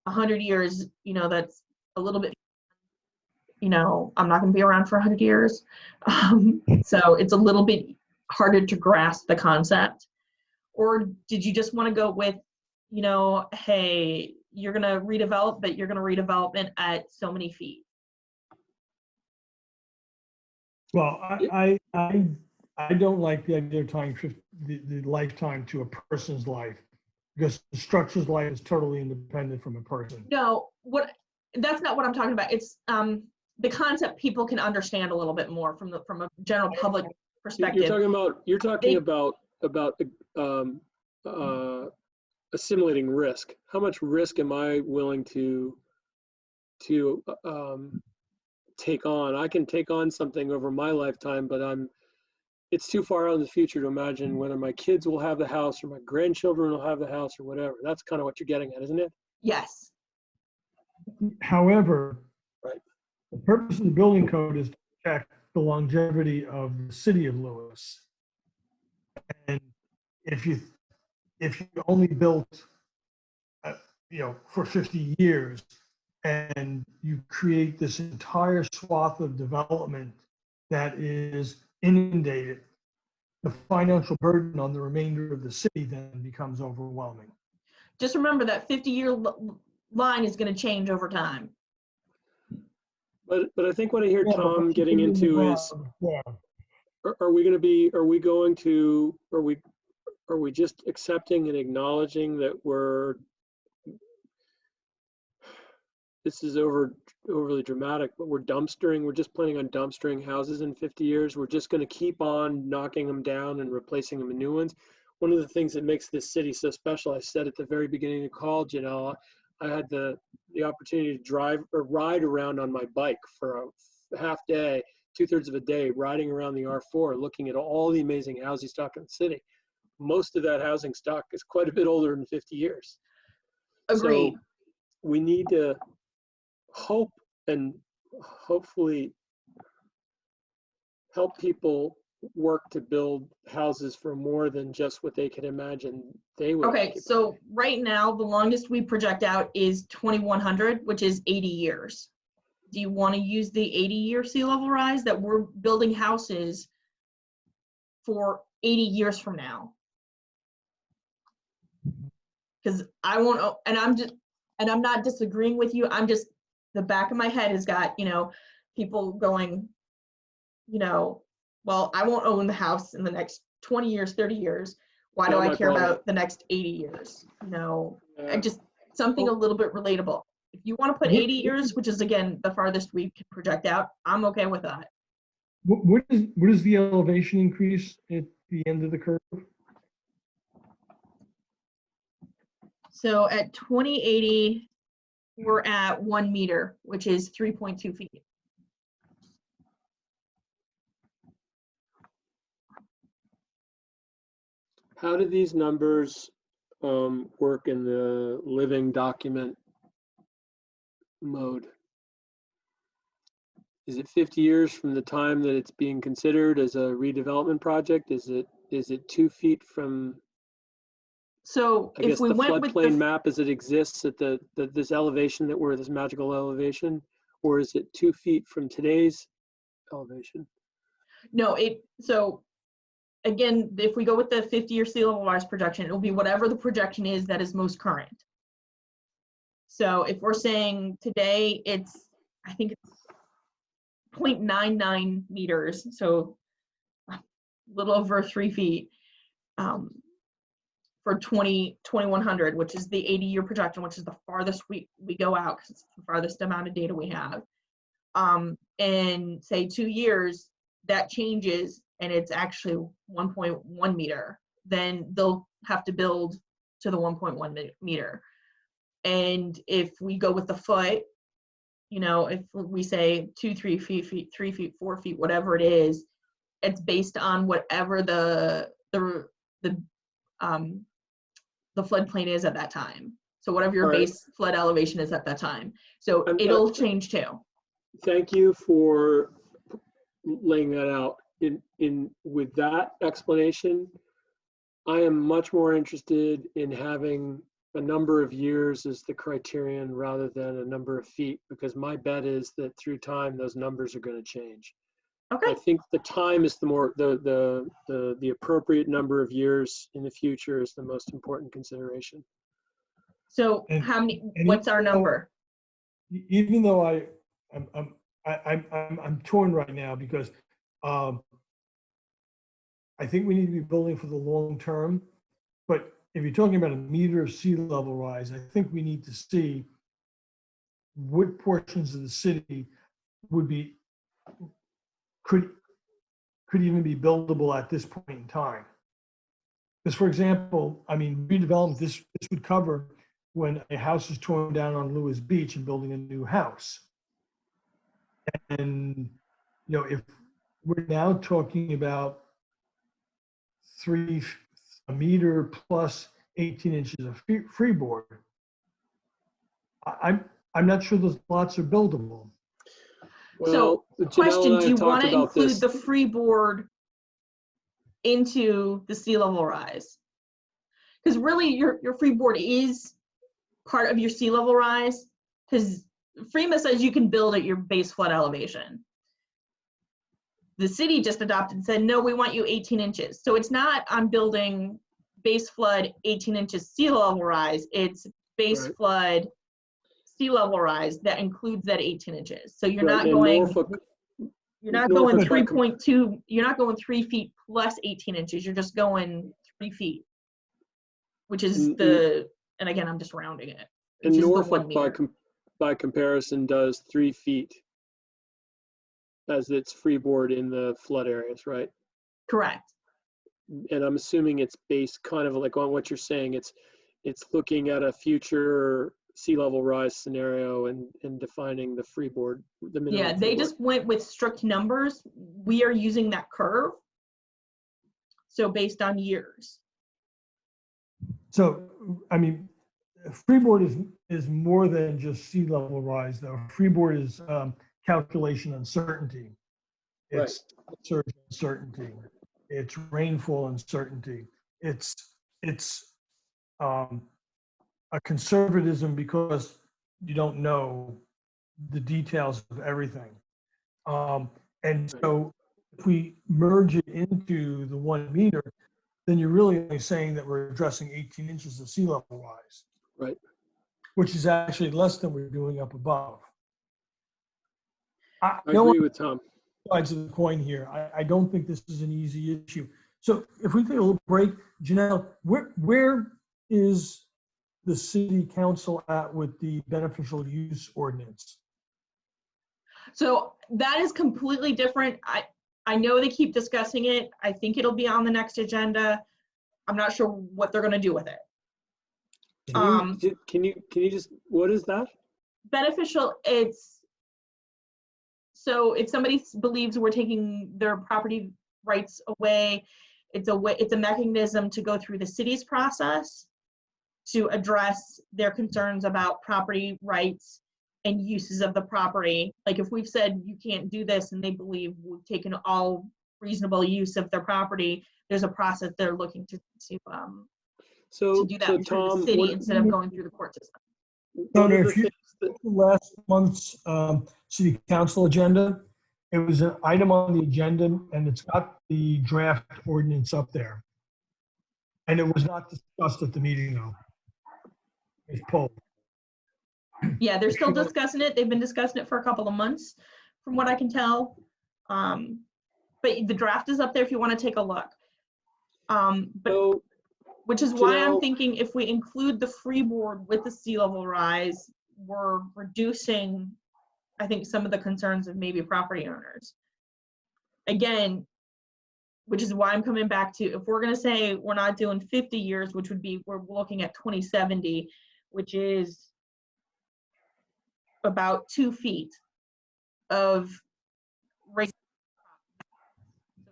100 years, you know, that's a little bit, you know, I'm not going to be around for 100 years. So it's a little bit harder to grasp the concept. Or did you just want to go with, you know, hey, you're going to redevelop, but you're going to redevelop it at so many feet? Well, I don't like the idea of tying the lifetime to a person's life, because the structure's life is totally independent from a person. No, that's not what I'm talking about. It's the concept people can understand a little bit more from a general public perspective. You're talking about assimilating risk. How much risk am I willing to take on? I can take on something over my lifetime, but it's too far out in the future to imagine whether my kids will have the house or my grandchildren will have the house or whatever. That's kind of what you're getting at, isn't it? Yes. However, Right. The purpose of the building code is to protect the longevity of the city of Lewis. And if you only built, you know, for 50 years, and you create this entire swath of development that is inundated, the financial burden on the remainder of the city then becomes overwhelming. Just remember that 50-year line is going to change over time. But I think what I hear Tom getting into is, are we going to, are we just accepting and acknowledging that this is overly dramatic, but we're just planning on dumpstering houses in 50 years. We're just going to keep on knocking them down and replacing them with new ones. One of the things that makes this city so special, I said at the very beginning of the call, Janelle, I had the opportunity to drive or ride around on my bike for a half day, 2/3 of a day, riding around the R4, looking at all the amazing housing stock in the city. Most of that housing stock is quite a bit older than 50 years. Agreed. So we need to hope and hopefully help people work to build houses for more than just what they can imagine they would. Okay, so right now, the longest we project out is 2100, which is 80 years. Do you want to use the 80-year sea level rise that we're building houses for 80 years from now? Because I won't, and I'm not disagreeing with you. I'm just, the back of my head has got, people going, well, I won't own the house in the next 20 years, 30 years. Why do I care about the next 80 years? I just, something a little bit relatable. If you want to put 80 years, which is again, the farthest we can project out, I'm okay with that. What is the elevation increase at the end of the curve? So at 2080, we're at 1 meter, which is 3.2 feet. How do these numbers work in the living document mode? Is it 50 years from the time that it's being considered as a redevelopment project? Is it 2 feet from? So I guess if we the went with floodplain map as it exists at this elevation that we're this magical elevation, or is it 2 feet from today's elevation? No, so again, if we go with the 50-year sea level rise projection, it'll be whatever the projection is that is most current. So if we're saying today I think it's 0.99 meters, so a little over 3 feet for 2100, which is the 80-year projection, which is the farthest we go out because it's the farthest amount of data we have. And say 2 years, that changes and it's actually 1.1 meter, then they'll have to build to the 1.1 meter. And if we go with the foot, if we say 2, 3 feet, 3 feet, 4 feet, whatever it is, it's based on whatever the floodplain is at that time. So whatever your base flood elevation is at that time. So it'll change too. Thank you for laying that out. With that explanation, I am much more interested in having a number of years as the criterion rather than a number of feet, because my bet is that through time those numbers are going to change. Okay. I think the time is the appropriate number of years in the future is the most important consideration. So what's our number? Even though I'm torn right now because I think we need to be building for the long term, but if you're talking about a meter of sea level rise, I think we need to see what portions of the city could even be buildable at this point in time. Because for example, redevelopment, this would cover when a house is torn down on Lewis Beach and building a new house. And, if we're now talking about a meter plus 18 inches of freeboard, I'm not sure those lots are buildable. So, question, do you want to include the freeboard into the sea level rise? Because really your freeboard is part of your sea level rise, because FEMA says you can build at your base flood elevation. The city just adopted and said, no, we want you 18 inches. So it's not I'm building base flood 18 inches sea level rise, it's base flood sea level rise that includes that 18 inches. So you're not going. You're not Norfolk going by 3.2, you're not going 3 feet plus 18 inches. You're just going 3 feet, which is the, and again, I'm just rounding it. And Which is the 1 Norfolk meter. by comparison does 3 feet as its freeboard in the flood areas, right? Correct. And I'm assuming it's based kind of like on what you're saying. It's looking at a future sea level rise scenario and defining the freeboard, the minimum. Yeah, they freeboard. just went with strict numbers. We are using that curve. So based on years. So, I mean, freeboard is more than just sea level rise, though. Freeboard is calculation uncertainty. It's surge uncertainty. It's rainfall uncertainty. It's a conservatism because you don't know the details of everything. And so if we merge it into the 1 meter, then you're really only saying that we're addressing 18 inches of sea level rise. Right. Which is actually less than we're doing up above. I agree with Tom. Sides of the coin here. I don't think this is an easy issue. So if we take a little break, Janelle, where is the city council at with the beneficial use ordinance? So that is completely different. I know they keep discussing it. I think it'll be on the next agenda. I'm not sure what they're going to do with it. Can you just, what is that? Beneficial, so if somebody believes we're taking their property rights away, it's a mechanism to go through the city's process to address their concerns about property rights and uses of the property. Like if we've said you can't do this and they believe we've taken all reasonable use of their property, there's a process they're looking to do that through Tom, the city instead of going through the court system. So if you last month's city council agenda, it was an item on the agenda and it's got the draft ordinance up there. And it was not discussed at the meeting though. It's pulled. Yeah, they're still discussing it. They've been discussing it for a couple of months, from what I can tell. But the draft is up there if you want to take a look. Which is why I'm thinking if we include the freeboard with the sea level rise, we're reducing, I think, some of the concerns of maybe property owners. Again, which is why I'm coming back to, if we're going to say we're not doing 50 years, which would be, we're looking at 2070, which is about 2 feet of regular.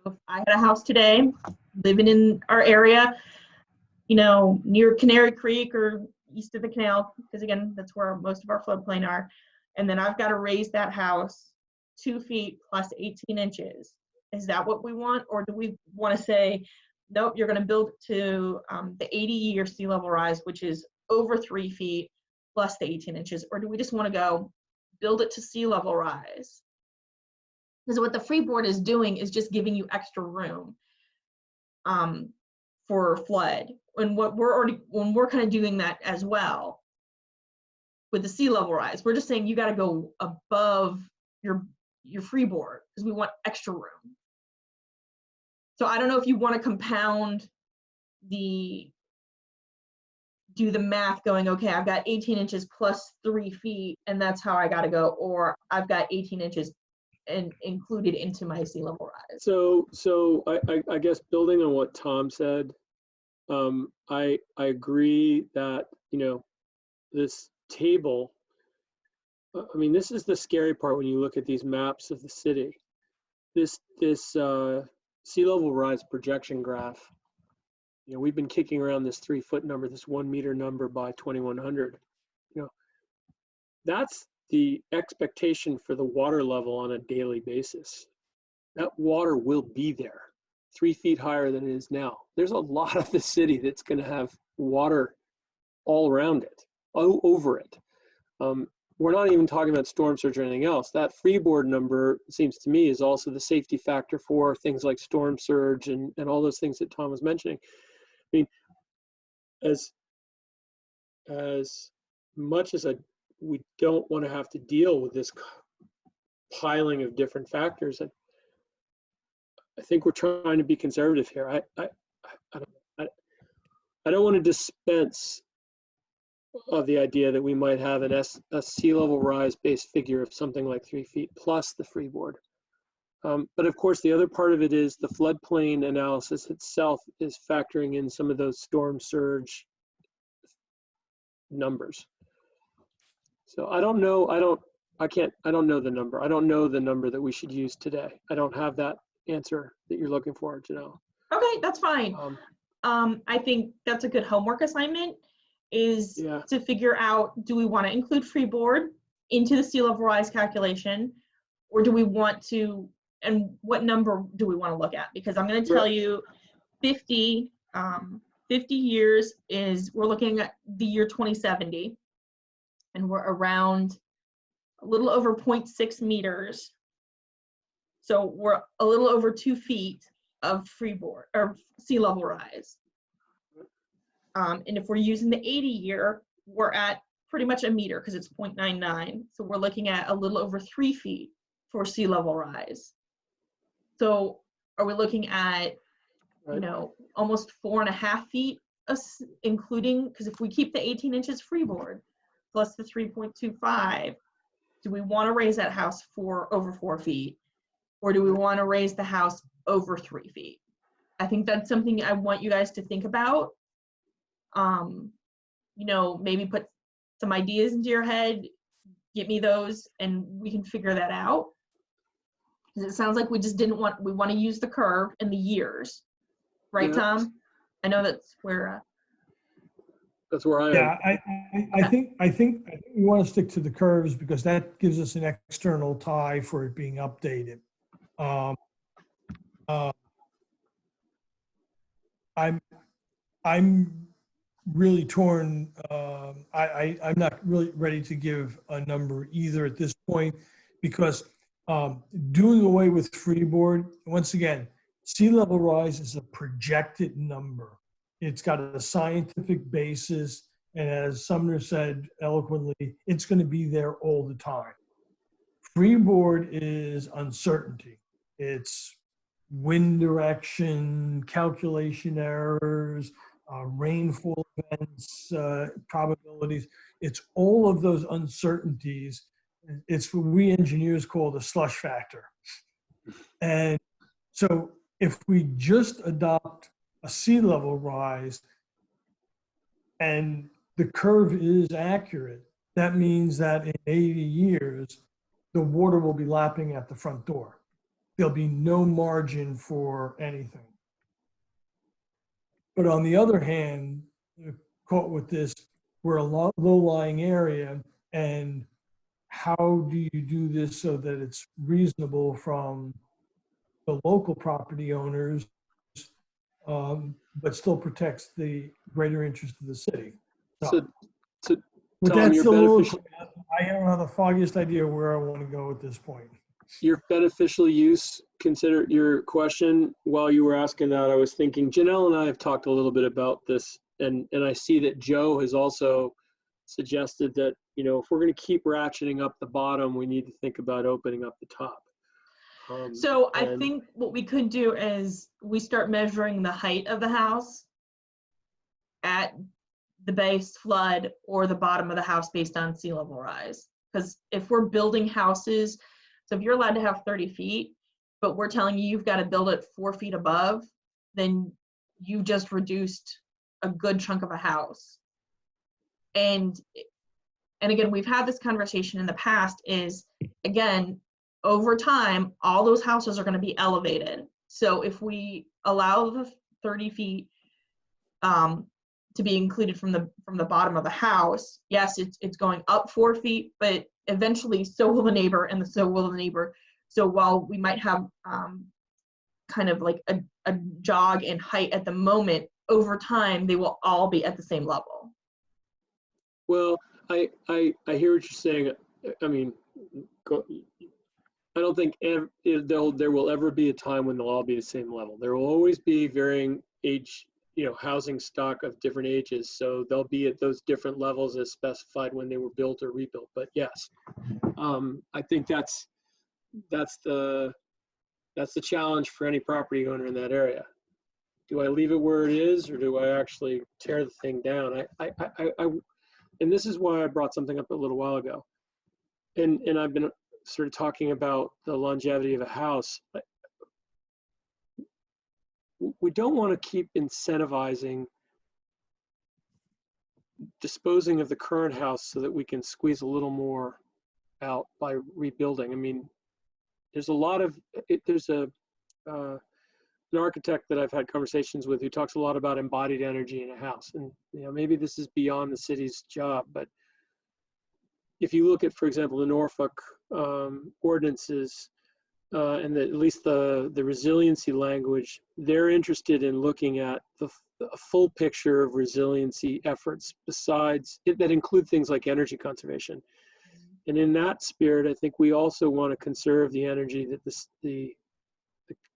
So if I had a house today, living in our area, you know, near Canary Creek or east of the canal, because again, that's where most of our floodplain are. And then I've got to raise that house 2 feet plus 18 inches. Is that what we want? Or do we want to say, nope, you're going to build to the 80-year sea level rise, which is over 3 feet plus the 18 inches? Or do we just want to go build it to sea level rise? Because what the freeboard is doing is just giving you extra room for flood. And what we're kind of doing that as well with the sea level rise, we're just saying you got to go above your freeboard because we want extra room. So I don't know if you want to compound do the math going, okay, I've got 18 inches plus 3 feet and that's how I got to go, or I've got 18 inches and included into my sea level rise. So I guess building on what Tom said, I agree that, you know, this table, I mean, this is the scary part when you look at these maps of the city. This sea level rise projection graph, you know, we've been kicking around this 3 foot number, this 1 meter number by 2100. You know, that's the expectation for the water level on a daily basis. That water will be there 3 feet higher than it is now. There's a lot of the city that's going to have water all around it, over it. We're not even talking about storm surge or anything else. That freeboard number, seems to me, is also the safety factor for things like storm surge and all those things that Tom was mentioning. I mean, as much as we don't want to have to deal with this piling of different factors, think we're trying to be conservative here. I don't want to dispense of the idea that we might have a sea level rise base figure of something like 3 feet plus the freeboard. But of course, the other part of it is the floodplain analysis itself is factoring in some of those storm surge numbers. So I don't know. I don't know the number. I don't know the number that we should use today. I don't have that answer that you're looking for, Janelle. Okay, that's fine. I think that's a good homework assignment, is to figure out, do we want to include freeboard into the sea level rise calculation, or do we want to, and what number do we want to look at? Because I'm going to tell you 50 years is, we're looking at the year 2070, and we're around a little over 0.6 meters. So we're a little over 2 feet of freeboard or sea level rise. And if we're using the 80 year, we're at pretty much a meter because it's 0.99. So we're looking at a little over 3 feet for sea level rise. So are we looking at, you know, almost 4.5 feet, including, because if we keep the 18 inches freeboard plus the 3.25, do we want to raise that house over 4 feet? Or do we want to raise the house over 3 feet? I think that's something I want you guys to think about. You know, maybe put some ideas into your head, get me those, and we can figure that out. Because it sounds like we just we want to use the curve and the years. Right, Tom? I know that's where I am. I think we want to stick to the curves because that gives us an external tie for it being updated. I'm really torn. I'm not really ready to give a number either at this point, because doing away with freeboard, once again, sea level rise is a projected number. It's got a scientific basis, and as Sumner said eloquently, it's going to be there all the time. Freeboard is uncertainty. It's wind direction, calculation errors, rainfall events, probabilities. It's all of those uncertainties. It's what we engineers call the slush factor. And so if we just adopt a sea level rise and the curve is accurate, that means that in 80 years, the water will be lapping at the front door. There'll be no margin for anything. But on the other hand, caught with this, we're a low-lying area, and how do you do this so that it's reasonable from the local property owners, but still protects the greater interest of the city? So with Tom, that soliloquy, I don't have the foggiest idea where I want to go at this point. Your beneficial use, consider your question. While you were asking that, I was thinking, Janelle and I have talked a little bit about this, and I see that Joe has also suggested that, you know, if we're going to keep ratcheting up the bottom, we need to think about opening up the top. So I think what we could do is we start measuring the height of the house at the base flood or the bottom of the house based on sea level rise. Because if we're building houses, so if you're allowed to have 30 feet, but we're telling you you've got to build it 4 feet above, then you just reduced a good chunk of a house. And again, we've had this conversation in the past, is, again, over time, all those houses are going to be elevated. So if we allow the 30 feet to be included from the bottom of the house, yes, it's going up 4 feet, but eventually so will the neighbor, and so will the neighbor. So while we might have kind of like a jog in height at the moment, over time they will all be at the same level. Well, I hear what you're saying. I mean, I don't think there will ever be a time when they'll all be the same level. There will always be varying age, you know, housing stock of different ages. So they'll be at those different levels as specified when they were built or rebuilt. But yes, I think that's the That's the challenge for any property owner in that area. Do I leave it where it is, or do I actually tear the thing down? And this is why I brought something up a little while ago. And I've been sort of talking about the longevity of a house. We don't want to keep incentivizing disposing of the current house so that we can squeeze a little more out by rebuilding. I mean, there's a lot of, there's an architect that I've had conversations with who talks a lot about embodied energy in a house. And, you know, maybe this is beyond the city's job, but if you look at, for example, the Norfolk ordinances and at least the resiliency language, they're interested in looking at the full picture of resiliency efforts besides, that include things like energy conservation. And in that spirit, I think we also want to conserve the energy that the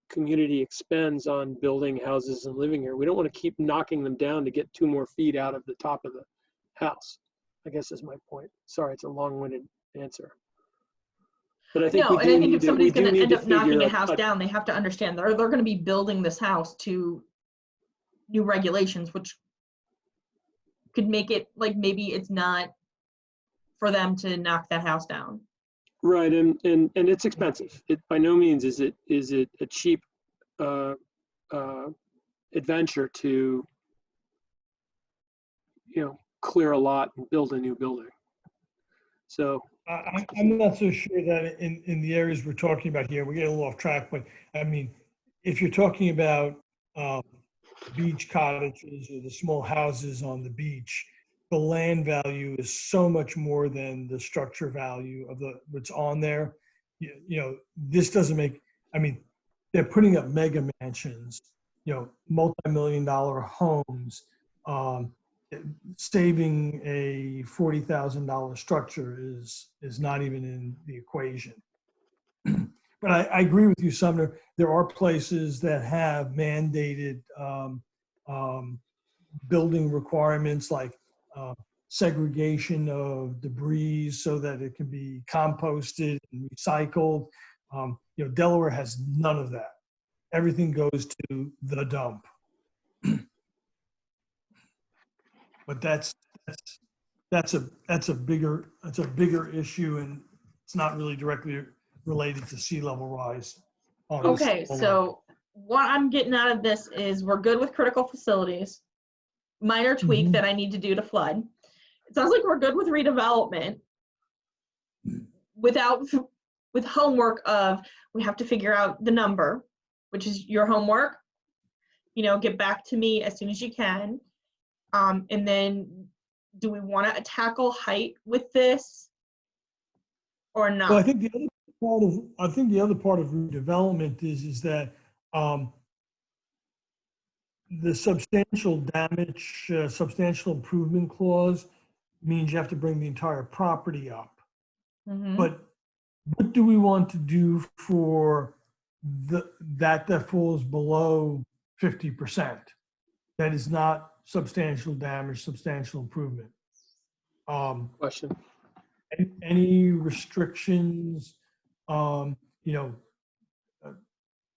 community expends on building houses and living here. We don't want to keep knocking them down to get 2 more feet out of the top of the house, I guess is my point. Sorry, it's a long-winded answer. But I think No, and I think if somebody's going to end up knocking a house out down, they have to understand they're going to be building this house to new regulations, which could make it like maybe it's not for them to knock that house down. Right, and it's expensive. It by no means is it a cheap adventure to, you know, clear a lot and build a new building. So I'm not so sure that in the areas we're talking about here, we get a little off track, but I mean, if you're talking about beach cottages or the small houses on the beach, the land value is so much more than the structure value of what's on there. You know, this doesn't make, I mean, they're putting up mega mansions, you know, multi-million-dollar homes. Saving a $40,000 structure is not even in the equation. But I agree with you, Sumner. There are places that have mandated building requirements like segregation of debris so that it can be composted and recycled. You know, Delaware has none of that. Everything goes to the dump. But that's a bigger issue, and it's not really directly related to sea level rise. Okay, so what I'm getting out of this is we're good with critical facilities. Minor tweak that I need to do to flood. It sounds like we're good with redevelopment with homework of we have to figure out the number, which is your homework. You know, get back to me as soon as you can. And then do we want to tackle height with this or not? Well, I think the other part of redevelopment is that the substantial damage, substantial improvement clause means you have to bring the entire property up. But what do we want to do for that falls below 50%? That is not substantial damage, substantial improvement. question. Any restrictions, you know,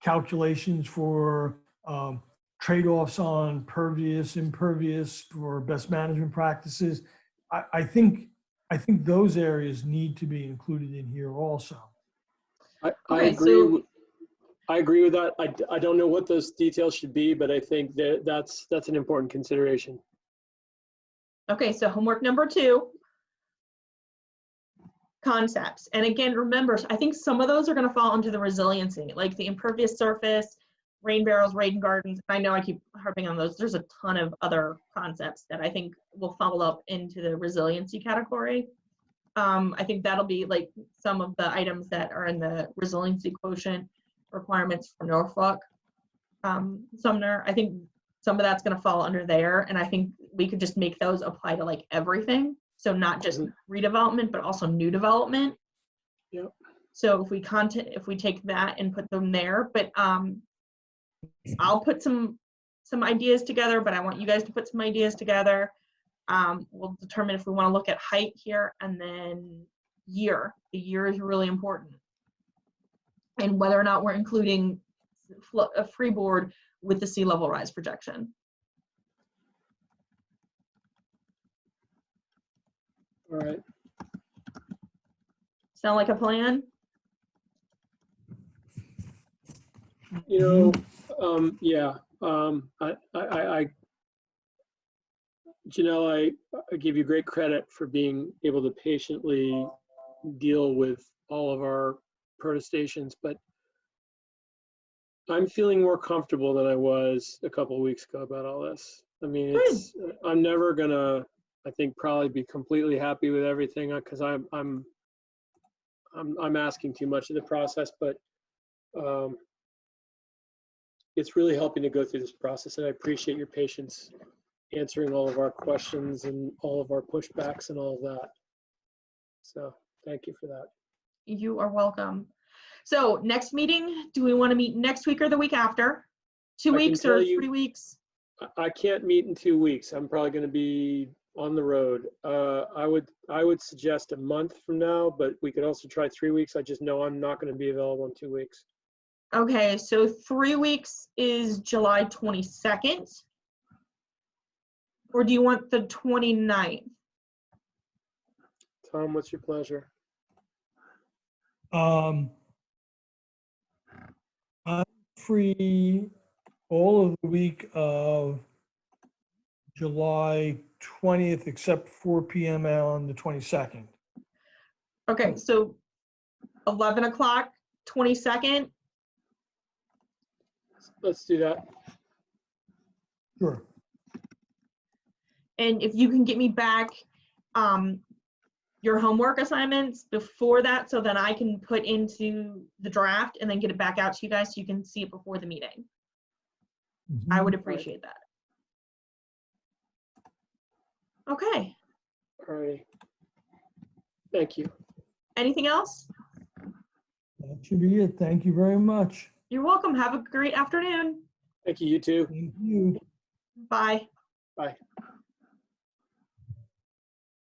calculations for trade-offs on pervious, impervious for best management practices. I think those areas need to be included in here also. I agree. I agree with that. I don't know what those details should be, but I think that's an important consideration. Okay, so homework number 2, concepts. And again, remember, I think some of those are going to fall into the resiliency, like the impervious surface, rain barrels, rain gardens. I know I keep harping on those. There's a ton of other concepts that I think will fall up into the resiliency category. I think that'll be like some of the items that are in the resiliency quotient requirements for Norfolk. Sumner, I think some of that's going to fall under there, and I think we could just make those apply to like everything. So not just redevelopment, but also new development. Yep. So if we take that and put them there, but I'll put some ideas together, but I want you guys to put some ideas together. We'll determine if we want to look at height here, and then year. The year is really important. and whether or not we're including a freeboard with the sea level rise projection. All right. Sound like a plan? You know, yeah. Janelle, I give you great credit for being able to patiently deal with all of our protestations, but I'm feeling more comfortable than I was a couple of weeks ago about all this. I mean, I'm never gonna, I think, probably be completely happy with everything because I'm asking too much of the process, but it's really helping to go through this process, and I appreciate your patience answering all of our questions and all of our pushbacks and all of that. So thank you for that. You are welcome. So next meeting, do we want to meet next week or the week after? 2 weeks or 3 weeks? I can't meet in 2 weeks. I'm probably going to be on the road. I would suggest a month from now, but we could also try 3 weeks. I just know I'm not going to be available in 2 weeks. Okay, so 3 weeks is July 22nd. Or do you want the 29th? Tom, what's your pleasure? I'm free all of the week of July 20th, except 4 p.m. on the 22nd. Okay, so 11 o'clock, 22nd. Let's do that. Sure. And if you can get me back your homework assignments before that, so then I can put into the draft and then get it back out to you guys so you can see it before the meeting. I would appreciate that. Okay. All right. Thank you. Anything else? That should be it. Thank you very much. You're welcome. Have a great afternoon. Thank you, you too. Thank you. Bye. Bye.